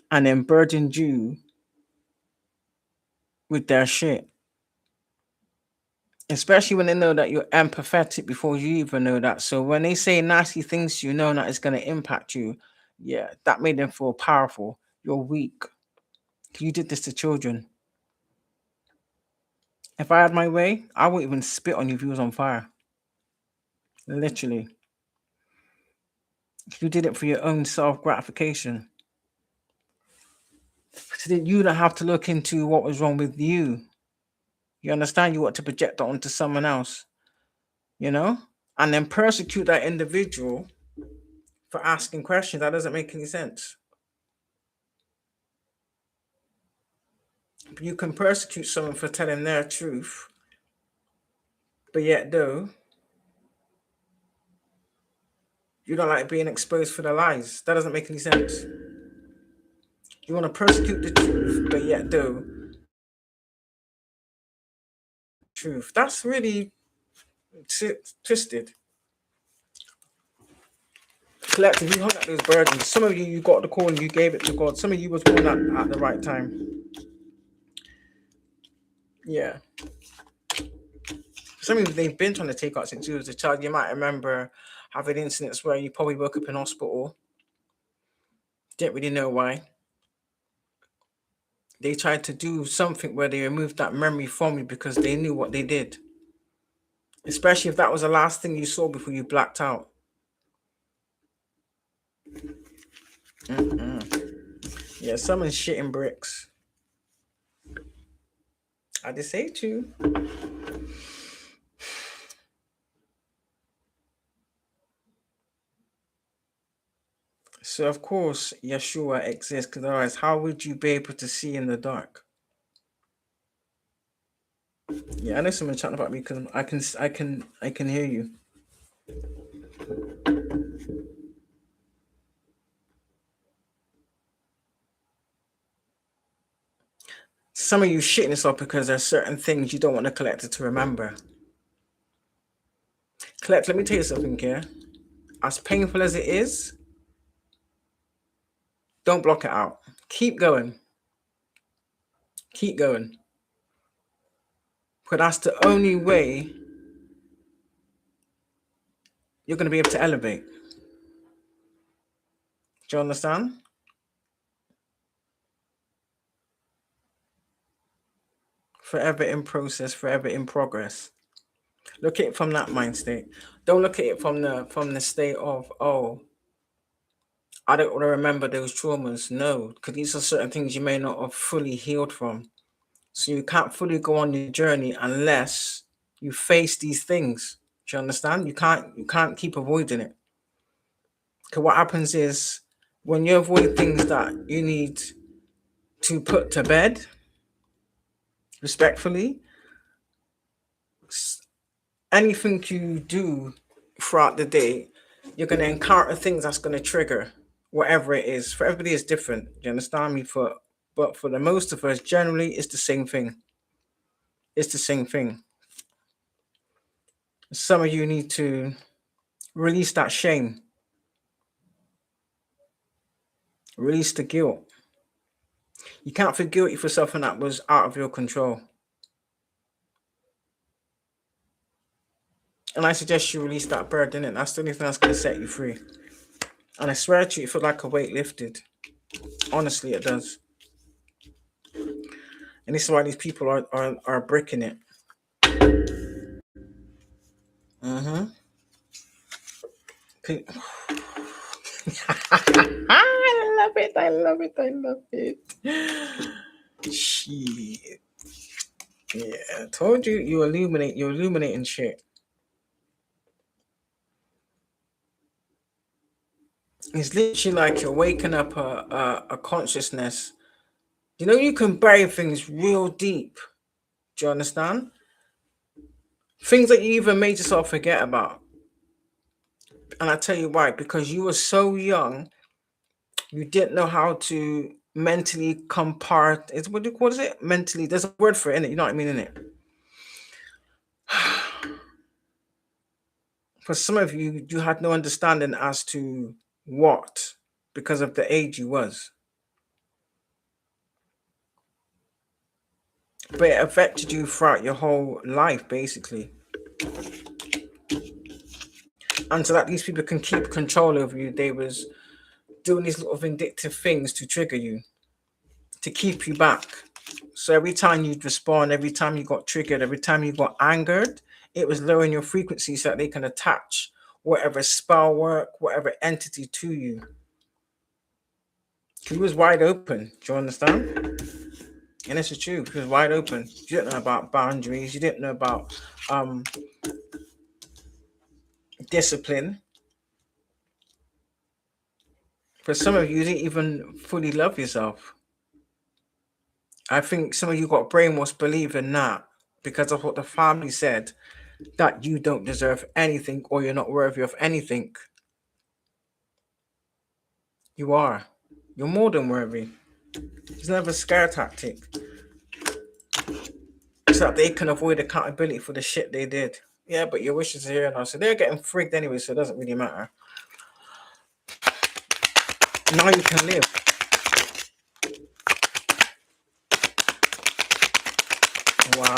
Speaker 1: and then burdened you with their shit. Especially when they know that you're empathetic before you even know that. So when they say nasty things to you, know that it's going to impact you. Yeah, that made them feel powerful. You're weak. You did this to children. If I had my way, I wouldn't even spit on you if you was on fire. Literally. You did it for your own self gratification. So that you don't have to look into what was wrong with you. You understand? You want to project that onto someone else, you know? And then persecute that individual for asking questions. That doesn't make any sense. You can persecute someone for telling their truth, but yet though you don't like being exposed for the lies. That doesn't make any sense. You want to persecute the truth, but yet though truth. That's really twisted. Collective, you hung up those burdens. Some of you got the call and you gave it to God. Some of you was born at the right time. Yeah. Some of you, they've been trying to take out since you was a child. You might remember having incidents where you probably woke up in hospital. Didn't really know why. They tried to do something where they removed that memory from you because they knew what they did. Especially if that was the last thing you saw before you blacked out. Yeah, someone's shitting bricks. I just say to you. So of course Yeshua exists, because otherwise how would you be able to see in the dark? Yeah, I know someone chatting about me because I can hear you. Some of you shitting yourself because there's certain things you don't want the collector to remember. Collect, let me tell you something here. As painful as it is, don't block it out. Keep going. Keep going. Because that's the only way you're going to be able to elevate. Do you understand? Forever in process, forever in progress. Look at it from that mind state. Don't look at it from the state of, oh, I don't want to remember those traumas. No, because these are certain things you may not have fully healed from. So you can't fully go on your journey unless you face these things. Do you understand? You can't keep avoiding it. Because what happens is when you avoid things that you need to put to bed, respectfully, anything you do throughout the day, you're going to encounter things that's going to trigger whatever it is. For everybody, it's different. Do you understand me? But for the most of us, generally, it's the same thing. It's the same thing. Some of you need to release that shame, release the guilt. You can't feel guilty for something that was out of your control. And I suggest you release that burden, and that's the only thing that's going to set you free. And I swear to you, it feels like a weight lifted. Honestly, it does. And this is why these people are breaking it. I love it. I love it. I love it. Shit. Yeah, I told you, you're illuminating shit. It's literally like you're waking up a consciousness. You know, you can bury things real deep. Do you understand? Things that you even made yourself forget about. And I tell you why, because you were so young, you didn't know how to mentally compart. It's what is it? Mentally, there's a word for it, innit? You know what I mean, innit? For some of you, you had no understanding as to what, because of the age you was. But it affected you throughout your whole life, basically. And so that these people can keep control over you, they was doing these little vindictive things to trigger you, to keep you back. So every time you'd respond, every time you got triggered, every time you got angered, it was lowering your frequency so that they can attach whatever spell work, whatever entity to you. He was wide open. Do you understand? And it's the truth. He was wide open. You didn't know about boundaries. You didn't know about discipline. For some of you, you didn't even fully love yourself. I think some of you got brainwashed believing that because of what the family said, that you don't deserve anything or you're not worthy of anything. You are. You're more than worthy. It's never a scare tactic. So that they can avoid accountability for the shit they did. Yeah, but your wishes are here now. So they're getting frigged anyway, so it doesn't really matter. Now you can live. Wow.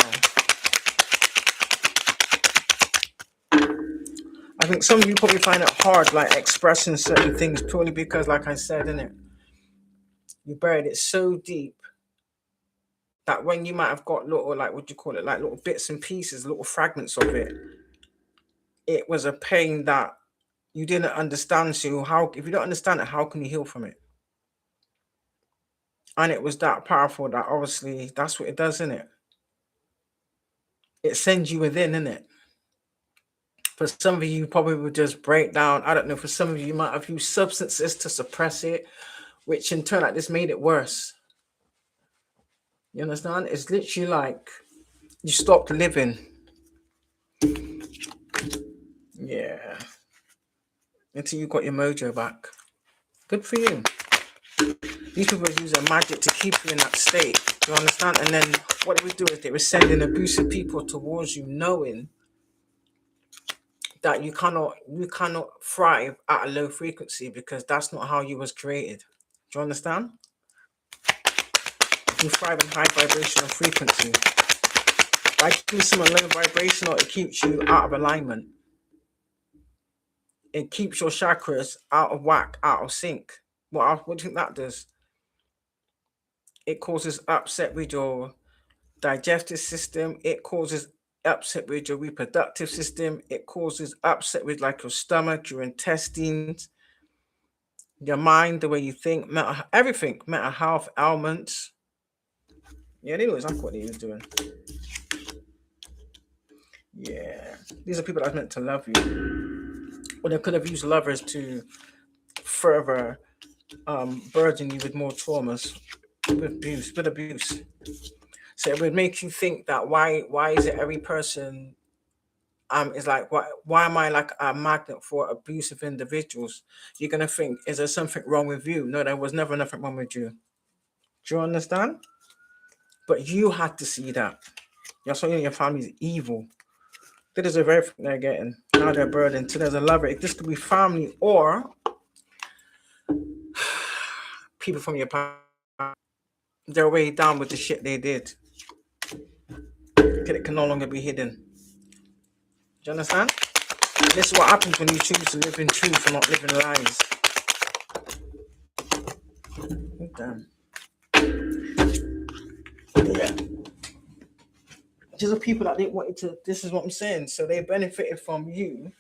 Speaker 1: I think some of you probably find it hard, like expressing certain things purely because, like I said, innit, you buried it so deep that when you might have got little, like, what do you call it, like little bits and pieces, little fragments of it, it was a pain that you didn't understand. So how, if you don't understand it, how can you heal from it? And it was that powerful that obviously that's what it does, isn't it? It sends you within, innit? For some of you probably would just break down. I don't know. For some of you might have used substances to suppress it, which in turn like this made it worse. You understand? It's literally like you stopped living. Yeah. Until you got your mojo back. Good for you. These people are using magic to keep you in that state. Do you understand? And then what they would do is they were sending abusive people towards you, knowing that you cannot thrive at a low frequency because that's not how you was created. Do you understand? You thrive in high vibrational frequency. By keeping someone low vibrational, it keeps you out of alignment. It keeps your chakras out of whack, out of sync. What do you think that does? It causes upset with your digestive system. It causes upset with your reproductive system. It causes upset with like your stomach, your intestines, your mind, the way you think, everything, mental health ailments. Yeah, they know exactly what they was doing. Yeah, these are people that's meant to love you. Or they could have used lovers to further burden you with more traumas, with abuse. So it would make you think that why is it every person is like why am I like a magnet for abusive individuals? You're gonna think, is there something wrong with you? No, there was never nothing wrong with you. Do you understand? But you had to see that. You're saying your family's evil. They deserve everything they're getting. Now they're burdened. So there's a lover. This could be family or people from your past. They're way down with the shit they did. It can no longer be hidden. Do you understand? This is what happens when you choose to live in truth and not live in lies. Damn. Yeah. These are people that they wanted to. This is what I'm saying. So they benefited from you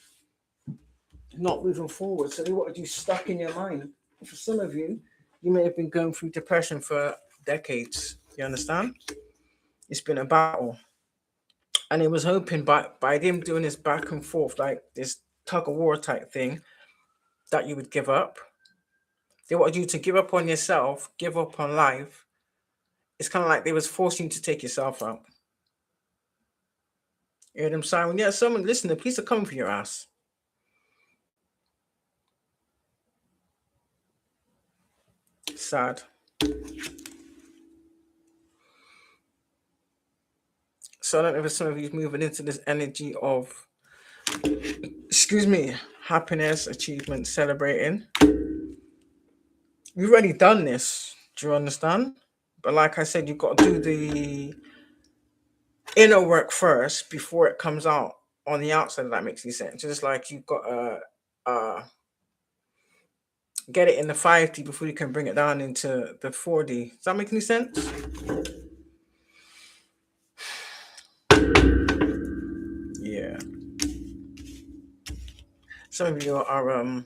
Speaker 1: not moving forward. So they wanted you stuck in your mind. For some of you, you may have been going through depression for decades. You understand? It's been a battle. And he was hoping by them doing this back and forth, like this tug of war type thing, that you would give up. They wanted you to give up on yourself, give up on life. It's kind of like they was forcing you to take yourself out. You hear them saying, yeah, someone listen, the police are coming for your ass. Sad. So I don't know if some of you moving into this energy of, excuse me, happiness, achievement, celebrating. You've already done this. Do you understand? But like I said, you've got to do the inner work first before it comes out on the outside. If that makes any sense. Just like you've got to get it in the 5D before you can bring it down into the 4D. Does that make any sense? Yeah. Some of you are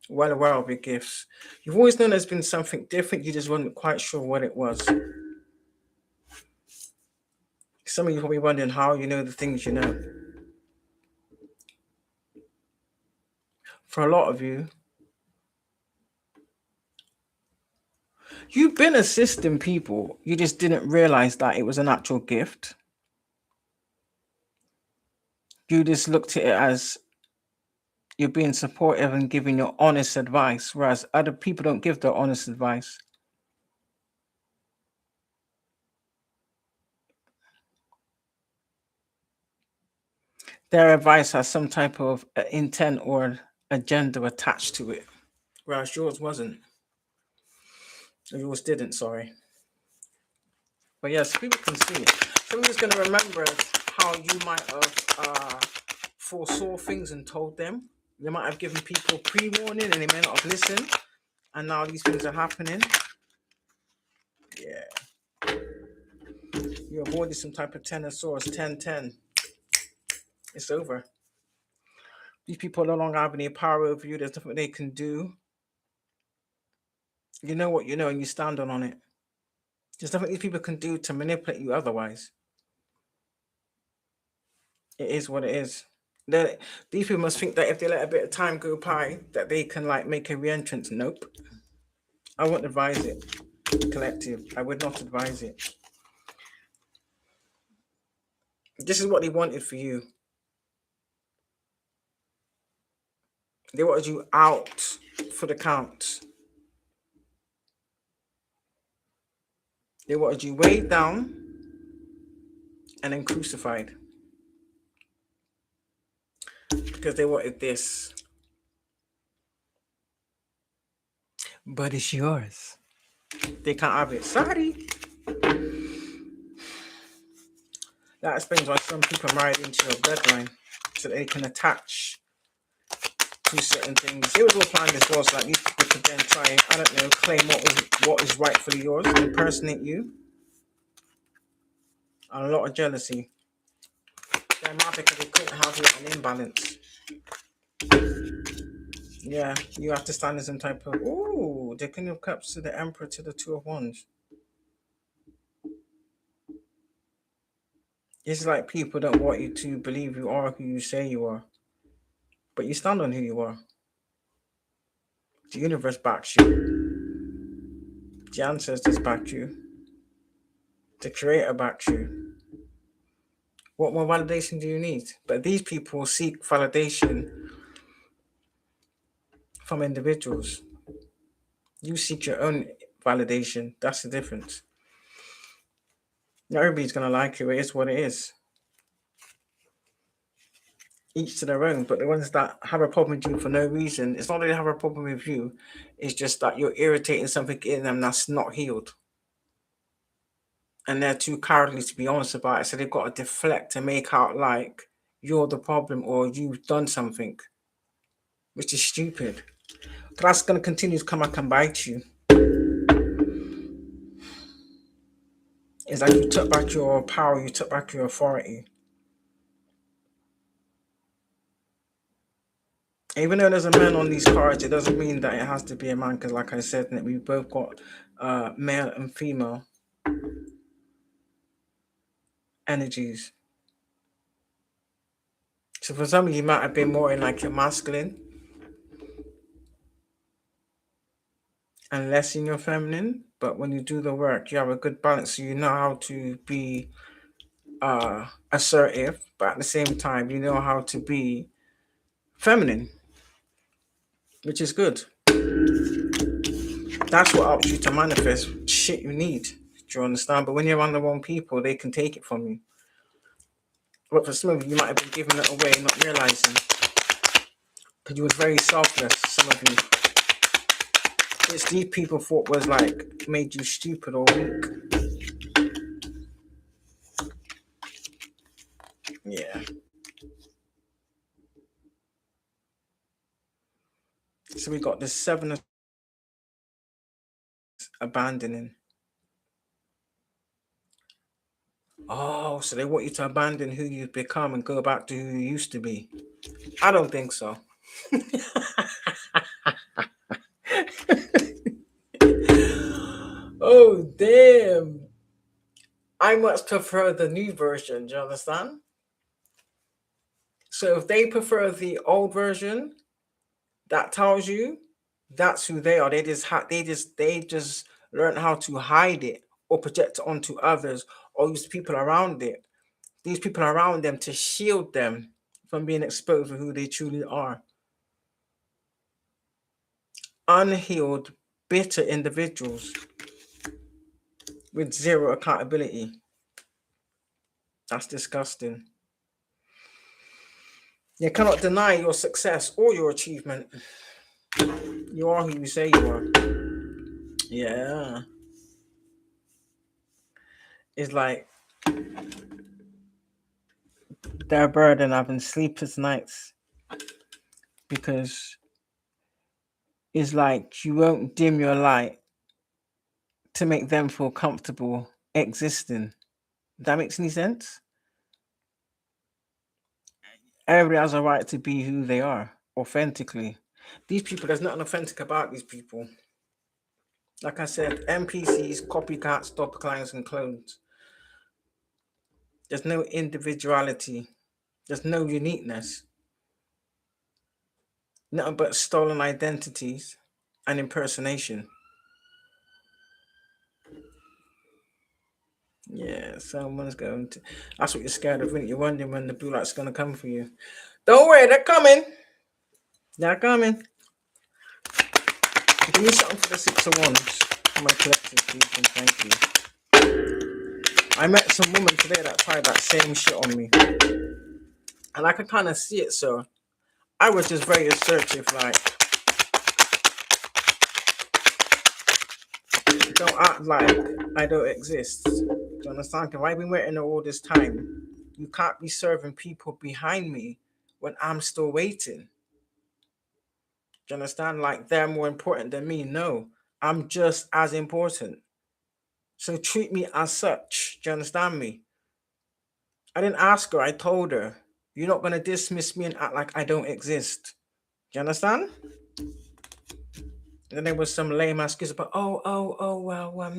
Speaker 1: well aware of your gifts. You've always known there's been something different. You just weren't quite sure what it was. Some of you probably wondering how you know the things you know. For a lot of you, you've been assisting people. You just didn't realize that it was an actual gift. You just looked at it as you're being supportive and giving your honest advice, whereas other people don't give their honest advice. Their advice has some type of intent or agenda attached to it, whereas yours wasn't. Yours didn't, sorry. But yes, people can see it. Somebody's going to remember how you might have foresaw things and told them. You might have given people pre-warning and they may not have listened. And now these things are happening. Yeah. You avoided some type of 10 of swords, 10-10. It's over. These people no longer have any power over you. There's nothing they can do. You know what you know and you stand on it. There's nothing these people can do to manipulate you otherwise. It is what it is. These people must think that if they let a bit of time go by, that they can like make a re-entrance. Nope. I wouldn't advise it. Collective. I would not advise it. This is what they wanted for you. They wanted you out for the count. They wanted you weighed down and then crucified. Because they wanted this. But it's yours. They can't have it. Sorry. That explains why some people married into your bloodline. So they can attach to certain things. It was all planned as well, so like these people could then try, I don't know, claim what is rightfully yours, impersonate you. And a lot of jealousy. They're mad because they couldn't have you an imbalance. Yeah, you have to stand as some type of, ooh, the King of Cups to the Emperor to the Two of Wands. It's like people don't want you to believe you are who you say you are. But you stand on who you are. The universe backs you. The ancestors back you. The creator backs you. What more validation do you need? But these people seek validation from individuals. You seek your own validation. That's the difference. Not everybody's going to like you. It is what it is. Each to their own. But the ones that have a problem with you for no reason, it's not that they have a problem with you. It's just that you're irritating something in them that's not healed. And they're too cowardly to be honest about it. So they've got to deflect and make out like you're the problem or you've done something, which is stupid. That's going to continue to come back and bite you. It's like you took back your power, you took back your authority. Even though there's a man on these cards, it doesn't mean that it has to be a man, because like I said, we've both got male and female energies. So for some, you might have been more in like your masculine and less in your feminine. But when you do the work, you have a good balance. So you know how to be assertive, but at the same time, you know how to be feminine, which is good. That's what helps you to manifest shit you need. Do you understand? But when you're around the wrong people, they can take it from you. But for some of you, you might have been giving it away, not realizing. Because you was very selfless, some of you. It's these people thought was like made you stupid or weak. Yeah. So we got the 7 of abandoning. Oh, so they want you to abandon who you've become and go back to who you used to be. I don't think so. Oh, damn. I much prefer the new version. Do you understand? So if they prefer the old version, that tells you that's who they are. They just learn how to hide it or project it onto others or use people around it. These people around them to shield them from being exposed for who they truly are. Unhealed, bitter individuals with zero accountability. That's disgusting. You cannot deny your success or your achievement. You are who you say you are. Yeah. It's like their burden having sleepless nights because it's like you won't dim your light to make them feel comfortable existing. That makes any sense? Everybody has a right to be who they are authentically. These people, there's nothing authentic about these people. Like I said, NPCs, copycats, doppelgangers, and clones. There's no individuality. There's no uniqueness. Nothing but stolen identities and impersonation. Yeah, someone's going to. That's what you're scared of, isn't it? You're wondering when the blue light's going to come for you. Don't worry, they're coming. They're coming. Give me something for the 6 of Wands. For my collective people, thank you. I met some woman today that tried that same shit on me. And I could kind of see it, so I was just very assertive, like, don't act like I don't exist. Do you understand? If I've been waiting all this time, you can't be serving people behind me when I'm still waiting. Do you understand? Like they're more important than me. No, I'm just as important. So treat me as such. Do you understand me? I didn't ask her, I told her. You're not gonna dismiss me and act like I don't exist. Do you understand? And then there was some lame excuse about, well,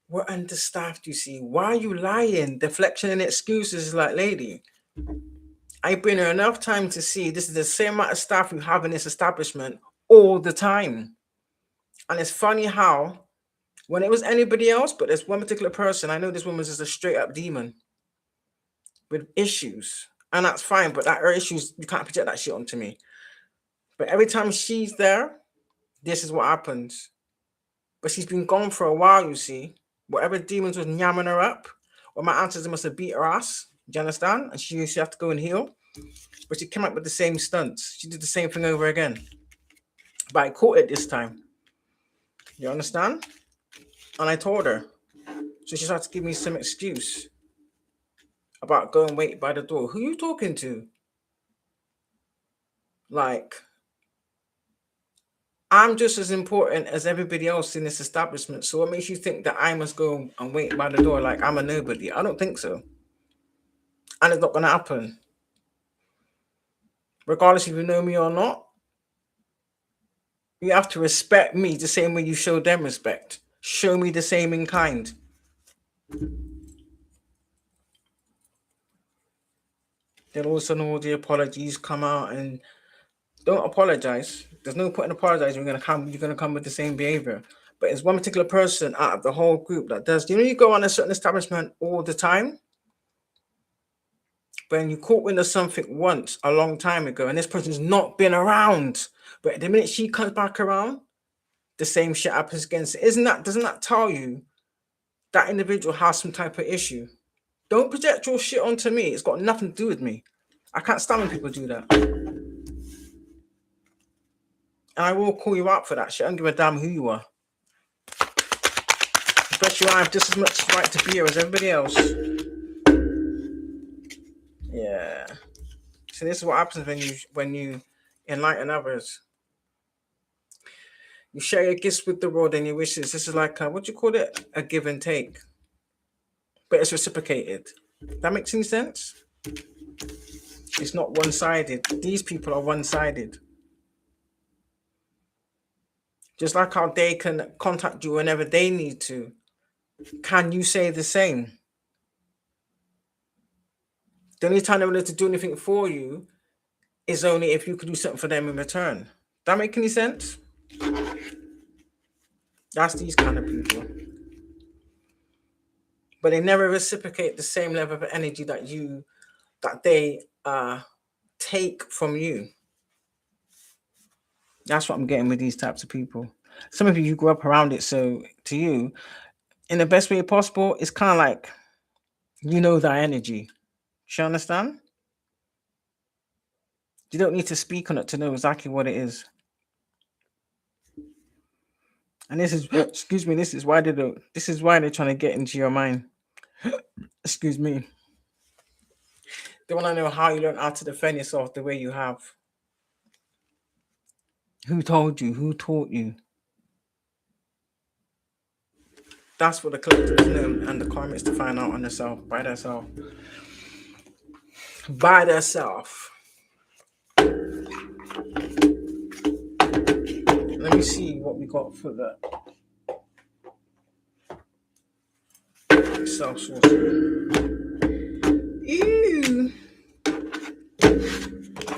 Speaker 1: we're understaffed, you see. Why are you lying? Deflection and excuses is like, lady, I've been here enough time to see this is the same amount of staff you have in this establishment all the time. And it's funny how when it was anybody else, but there's one particular person, I know this woman's just a straight up demon with issues. And that's fine, but that her issues, you can't project that shit onto me. But every time she's there, this is what happens. But she's been gone for a while, you see. Whatever demons was yamming her up, or my ancestors must have beat her ass. Do you understand? And she used to have to go and heal. But she came up with the same stunts. She did the same thing over again. But I caught it this time. You understand? And I told her. So she started to give me some excuse about go and wait by the door. Who you talking to? Like, I'm just as important as everybody else in this establishment. So what makes you think that I must go and wait by the door like I'm a nobody? I don't think so. And it's not going to happen. Regardless if you know me or not, you have to respect me the same way you show them respect. Show me the same in kind. Then all of a sudden all the apologies come out, and don't apologize. There's no point in apologizing. You're gonna come with the same behavior. But it's one particular person out of the whole group that does. You know, you go on a certain establishment all the time, when you caught wind of something once a long time ago, and this person's not been around, but the minute she comes back around, the same shit happens again. So doesn't that tell you that individual has some type of issue? Don't project your shit onto me. It's got nothing to do with me. I can't stand when people do that. And I will call you out for that shit. I don't give a damn who you are. Especially when I have just as much right to be here as everybody else. Yeah. So this is what happens when you enlighten others. You share your gifts with the world and your wishes. This is like what do you call it? A give and take. But it's reciprocated. That makes any sense? It's not one-sided. These people are one-sided. Just like how they can contact you whenever they need to. Can you say the same? The only time they're willing to do anything for you is only if you could do something for them in return. That make any sense? That's these kind of people. But they never reciprocate the same level of energy that they take from you. That's what I'm getting with these types of people. Some of you grew up around it, so to you, in the best way possible, it's kind of like you know that energy. You understand? You don't need to speak on it to know exactly what it is. And this is excuse me, this is why they're trying to get into your mind. Excuse me. They want to know how you learn how to defend yourself the way you have. Who told you? Who taught you? That's what the collective know, and the karma is to find out on themselves, by themselves. By themselves. Let me see what we got for the self-sourcing. Ew.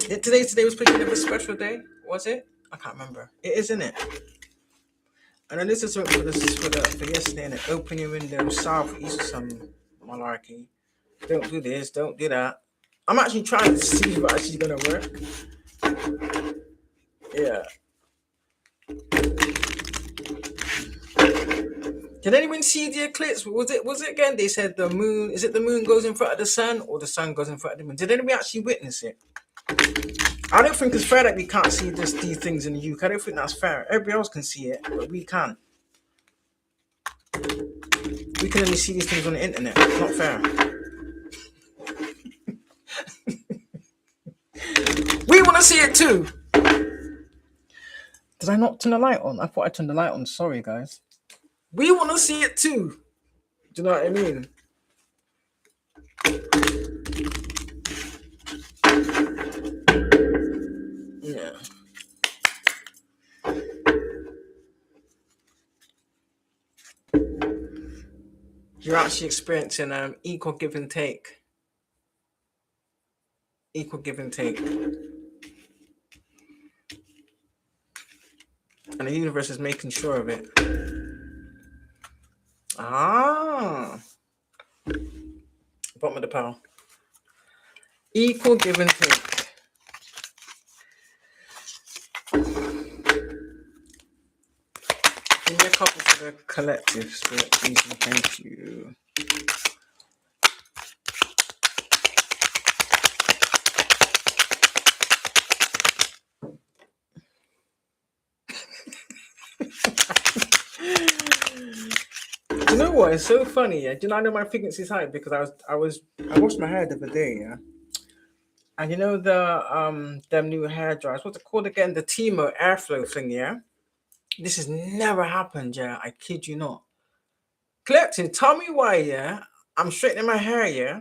Speaker 1: Today was pretty of a special day, was it? I can't remember. It is, isn't it? And then this is for yesterday, and open your window south, east, or some malarkey. Don't do this, don't do that. I'm actually trying to see if it's actually gonna work. Yeah. Did anyone see the eclipse? Was it again? They said the moon. Is it the moon goes in front of the sun, or the sun goes in front of the moon? Did anybody actually witness it? I don't think it's fair that we can't see these things in the UK. I don't think that's fair. Everybody else can see it, but we can't. We can only see these things on the internet. It's not fair. We want to see it too. Did I not turn the light on? I thought I turned the light on. Sorry, guys. We want to see it too. Do you know what I mean? Yeah. You're actually experiencing equal give and take. Equal give and take. And the universe is making sure of it. Ah. Bottom of the pile. Equal give and take. Give me a couple for the collective spirit, please, and thank you. You know what? It's so funny. Yeah? Do you know I know my frequency is high because I washed my hair the other day, yeah. And you know the them new hair dryers, what's it called again? The Timo airflow thing, yeah. This has never happened, yeah. I kid you not. Collective, tell me why, yeah. I'm straightening my hair, yeah.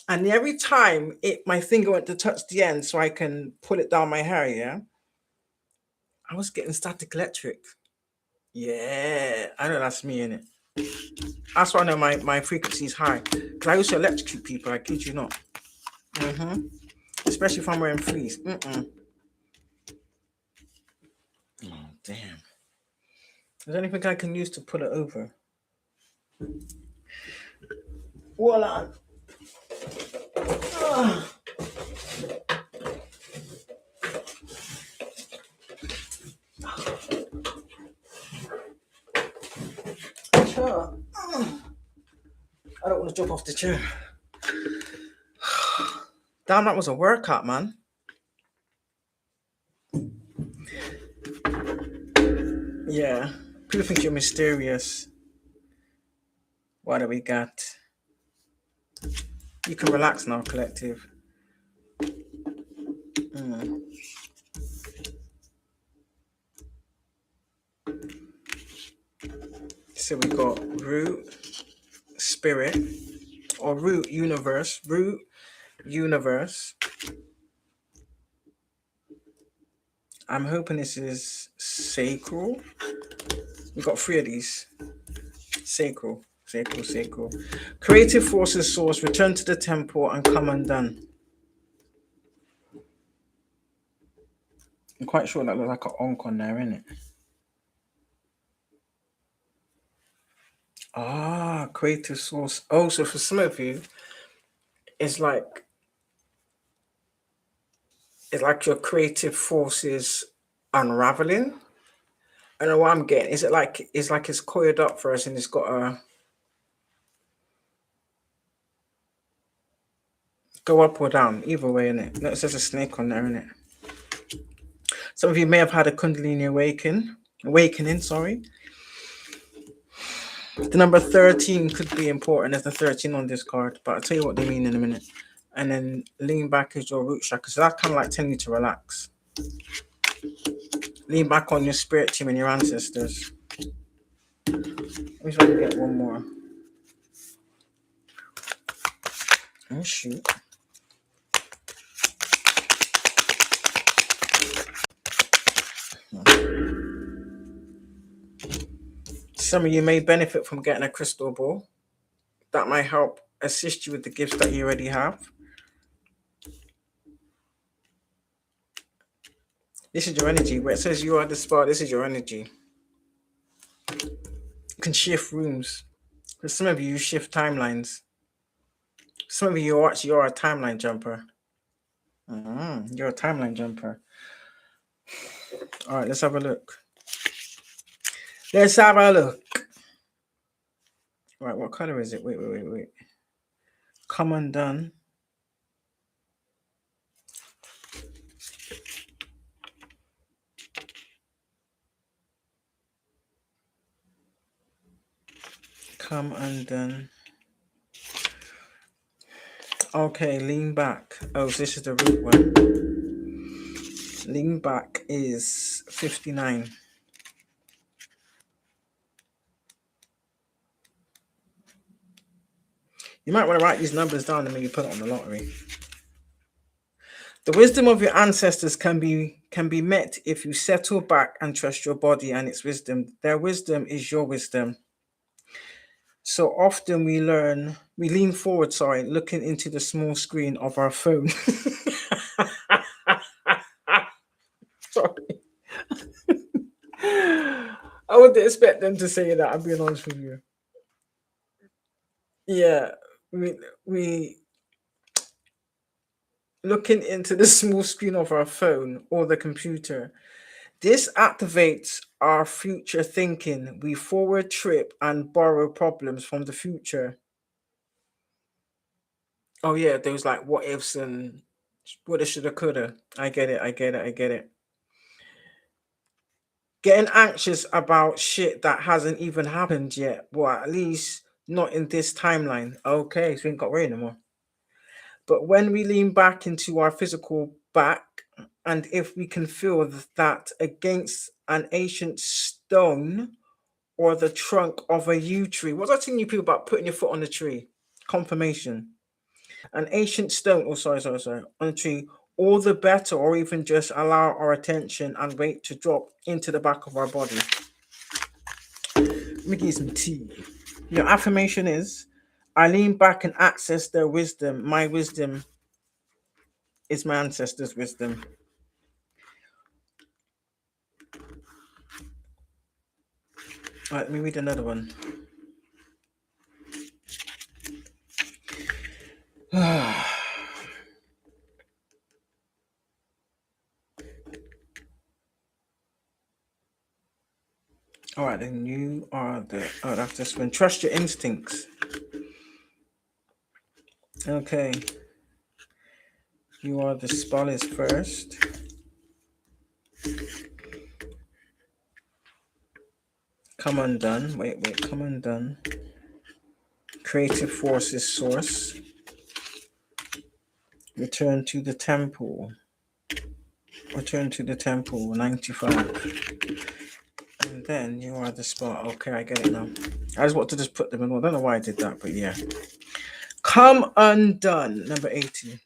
Speaker 1: And every time my finger went to touch the end so I can pull it down my hair, yeah. I was getting static electric. Yeah, I know that's me, innit? That's why I know my frequency is high. Because I used to electrocute people, I kid you not. Especially if I'm wearing fleece. Oh, damn. Is there anything I can use to pull it over? Voila. Sure. I don't want to jump off the chair. Damn, that was a workout, man. Yeah. People think you're mysterious. What do we got? You can relax now, collective. So we got root, spirit, or root universe. Root universe. I'm hoping this is sacral. We got 3 of these. Sacral. Creative forces source, return to the temple and come undone. I'm quite sure that looks like an onk on there, isn't it? Ah, creative source. Oh, so for some of you, it's like your creative forces unraveling. I don't know what I'm getting. Is it like it's coiled up for us and it's got a go up or down, either way, innit? No, it says a snake on there, innit? Some of you may have had a Kundalini awakening, sorry. The number 13 could be important. There's the 13 on this card, but I'll tell you what they mean in a minute. And then lean back is your root chakra. So that's kind of like telling you to relax. Lean back on your spirit team and your ancestors. Let me try to get one more. Oh, shoot. Some of you may benefit from getting a crystal ball. That might help assist you with the gifts that you already have. This is your energy. Where it says you are the spark, this is your energy. You can shift rooms. For some of you shift timelines. Some of you are a timeline jumper. You're a timeline jumper. All right, let's have a look. Right, what color is it? Wait. Come undone. Come undone. Okay, lean back. Oh, so this is the root one. Lean back is 59. You might want to write these numbers down and maybe put it on the lottery. The wisdom of your ancestors can be met if you settle back and trust your body and its wisdom. Their wisdom is your wisdom. So often we lean forward, looking into the small screen of our phone. Sorry. I wouldn't expect them to say that, I'm being honest with you. Yeah, we looking into the small screen of our phone or the computer. This activates our future thinking. We forward trip and borrow problems from the future. Oh yeah, there was like what ifs and woulda, shoulda, coulda. I get it. Getting anxious about shit that hasn't even happened yet. Well, at least not in this timeline. Okay, so we ain't got rain anymore. But when we lean back into our physical back, and if we can feel that against an ancient stone or the trunk of a yew tree. What was I telling you people about putting your foot on the tree? Confirmation. An ancient stone, on the tree, all the better, or even just allow our attention and weight to drop into the back of our body. Let me give you some tea. Your affirmation is, I lean back and access their wisdom, my wisdom is my ancestors' wisdom. All right, let me read another one. All right, then you are the. Oh, that's this one. Trust your instincts. Okay. You are the spell is first. Come undone. Wait. Come undone. Creative force is source. Return to the temple. Return to the temple. 95. And then you are the spot. Okay, I get it now. I just want to just put them in. I don't know why I did that, but yeah. Come undone. Number 80.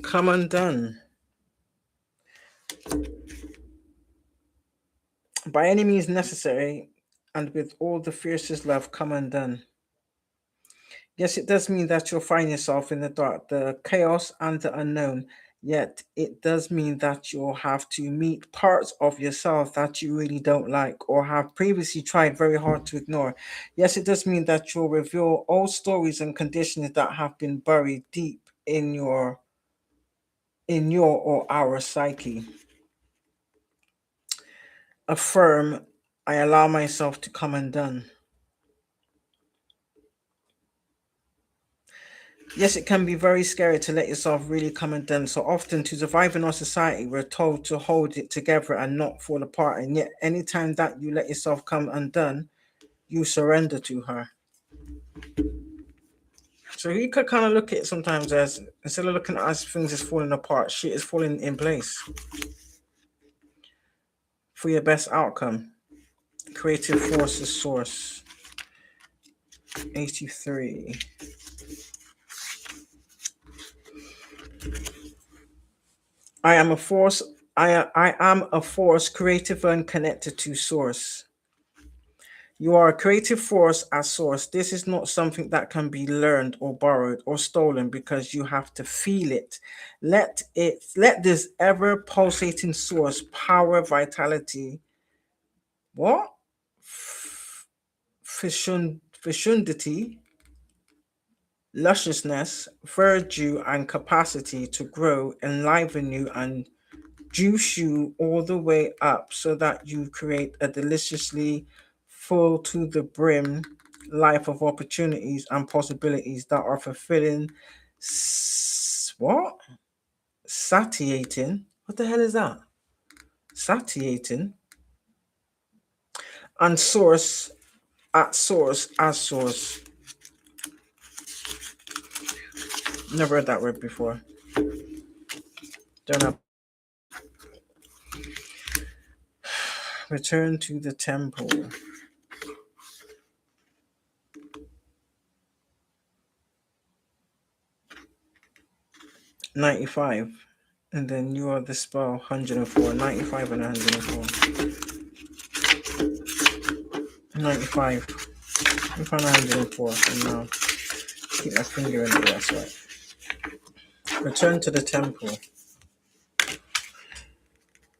Speaker 1: Come undone. By any means necessary, and with all the fiercest love, come undone. Yes, it does mean that you'll find yourself in the dark, the chaos, and the unknown. Yet it does mean that you'll have to meet parts of yourself that you really don't like or have previously tried very hard to ignore. Yes, it does mean that you'll reveal old stories and conditions that have been buried deep in your or our psyche. Affirm, I allow myself to come undone. Yes, it can be very scary to let yourself really come undone. So often, to survive in our society, we're told to hold it together and not fall apart. And yet, anytime that you let yourself come undone, you surrender to her. So you could kind of look at it sometimes as instead of looking at as things is falling apart, shit is falling in place for your best outcome. Creative forces source. 83. I am a force. I am a force creative and connected to source. You are a creative force as source. This is not something that can be learned or borrowed or stolen because you have to feel it. Let this ever pulsating source power, vitality, what? Fecundity, lusciousness, verdure, and capacity to grow, enliven you, and juice you all the way up so that you create a deliciously full to the brim life of opportunities and possibilities that are fulfilling. What? Satiating? What the hell is that? Satiating. And source at source as source. Never heard that word before. Don't know. Return to the temple. 95. And then you are the spell 104. 95 and 104. 95. We found 104. And now keep my finger in it. That's right. Return to the temple.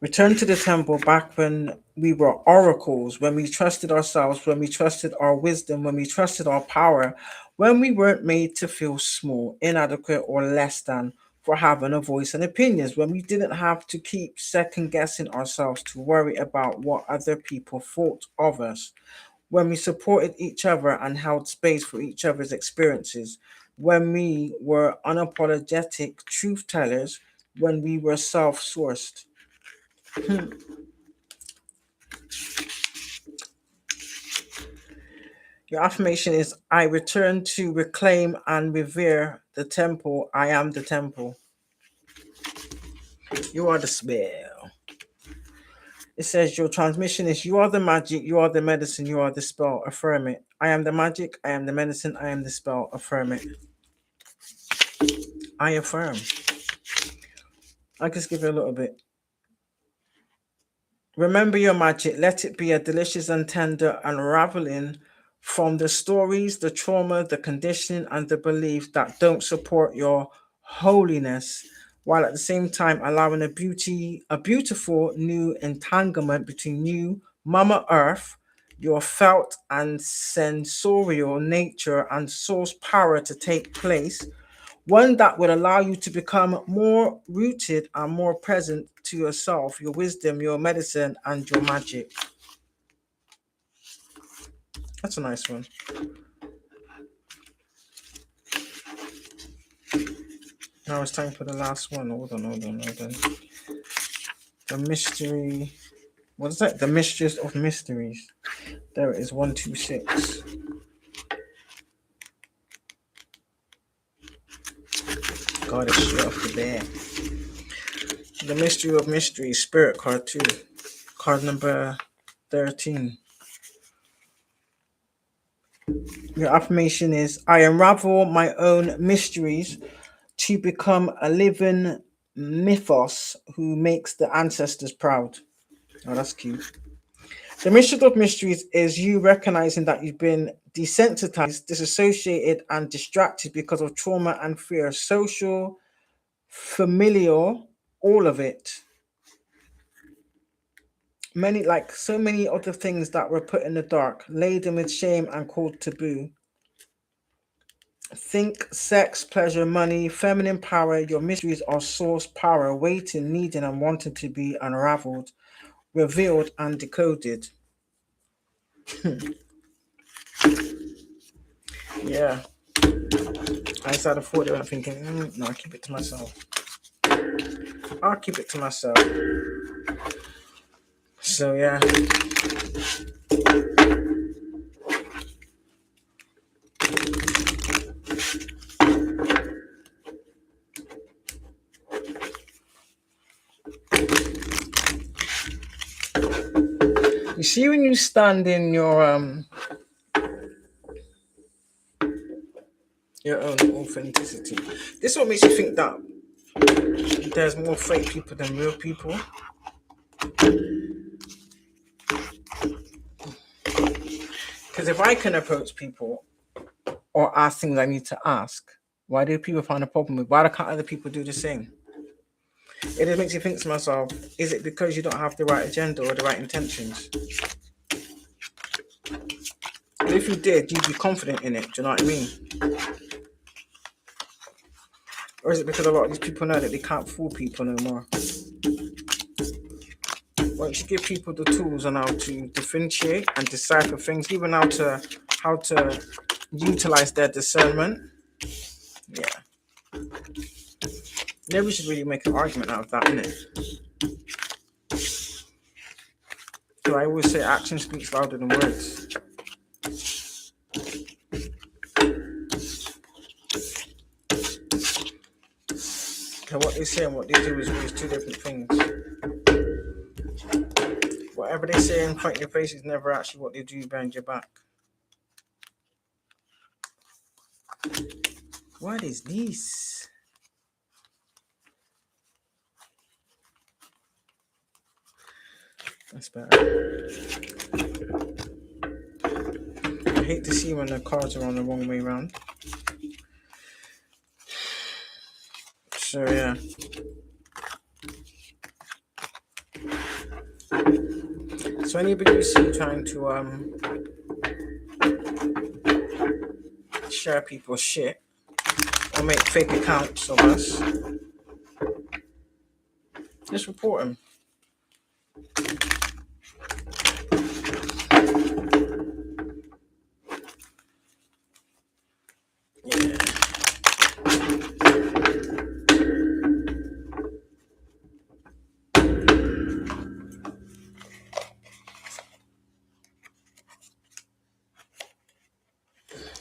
Speaker 1: Return to the temple back when we were oracles, when we trusted ourselves, when we trusted our wisdom, when we trusted our power, when we weren't made to feel small, inadequate, or less than for having a voice and opinions, when we didn't have to keep second guessing ourselves to worry about what other people thought of us, when we supported each other and held space for each other's experiences, when we were unapologetic truth tellers, when we were self sourced. Your affirmation is I return to reclaim and revere the temple. I am the temple. You are the spell. It says your transmission is you are the magic, you are the medicine, you are the spell. Affirm it. I am the magic, I am the medicine, I am the spell. Affirm it. I affirm. I just give it a little bit. Remember your magic. Let it be a delicious and tender unraveling from the stories, the trauma, the conditioning, and the belief that don't support your holiness, while at the same time allowing a beautiful new entanglement between you, Mama Earth, your felt and sensorial nature and source power to take place, one that will allow you to become more rooted and more present to yourself, your wisdom, your medicine, and your magic. That's a nice one. Now it's time for the last one. Hold on. The mystery. What is that? The Mistress of Mysteries. There it is, 126. God, it's straight off the bat. The Mystery of Mysteries, Spirit card 2. Card number 13. Your affirmation is, I unravel my own mysteries to become a living mythos who makes the ancestors proud. Oh, that's cute. The mystery of mysteries is you recognizing that you've been desensitized, disassociated, and distracted because of trauma and fear, social, familial, all of it. Many, like so many other things that were put in the dark, laden with shame and called taboo. Think sex, pleasure, money, feminine power. Your mysteries are source power, waiting, needing, and wanting to be unraveled, revealed, and decoded. Yeah. I started thought and thinking, no, I'll keep it to myself. I'll keep it to myself. So yeah. You see when you stand in your own authenticity. This is what makes you think that there's more fake people than real people. Because if I can approach people or ask things I need to ask, why do people find a problem with? Why can't other people do the same? It just makes you think to myself, is it because you don't have the right agenda or the right intentions? And if you did, you'd be confident in it. Do you know what I mean? Or is it because a lot of these people know that they can't fool people no more? Once you give people the tools on how to differentiate and decipher things, even how to utilize their discernment, yeah. Maybe we should really make an argument out of that, innit? So I always say action speaks louder than words. And what they say and what they do is always two different things. Whatever they say in front of your face is never actually what they do behind your back. What is this? That's better. I hate to see when the cards are on the wrong way around. So yeah. So anybody you see trying to share people's shit or make fake accounts of us, just report them. Yeah.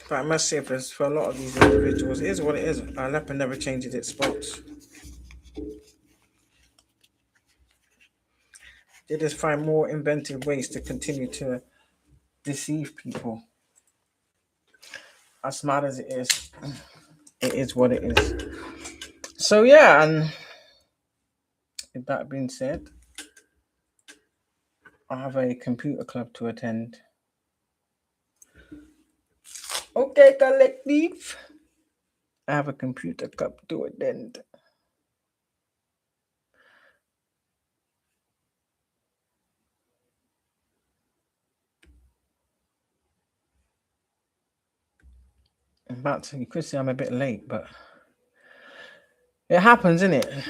Speaker 1: But I must say, for a lot of these individuals, it is what it is. Our leopard never changes its spots. They just find more inventive ways to continue to deceive people. As smart as it is what it is. So yeah, and with that being said, I have a computer club to attend. Okay, collective. I have a computer club to attend. You could say I'm a bit late, but it happens, innit?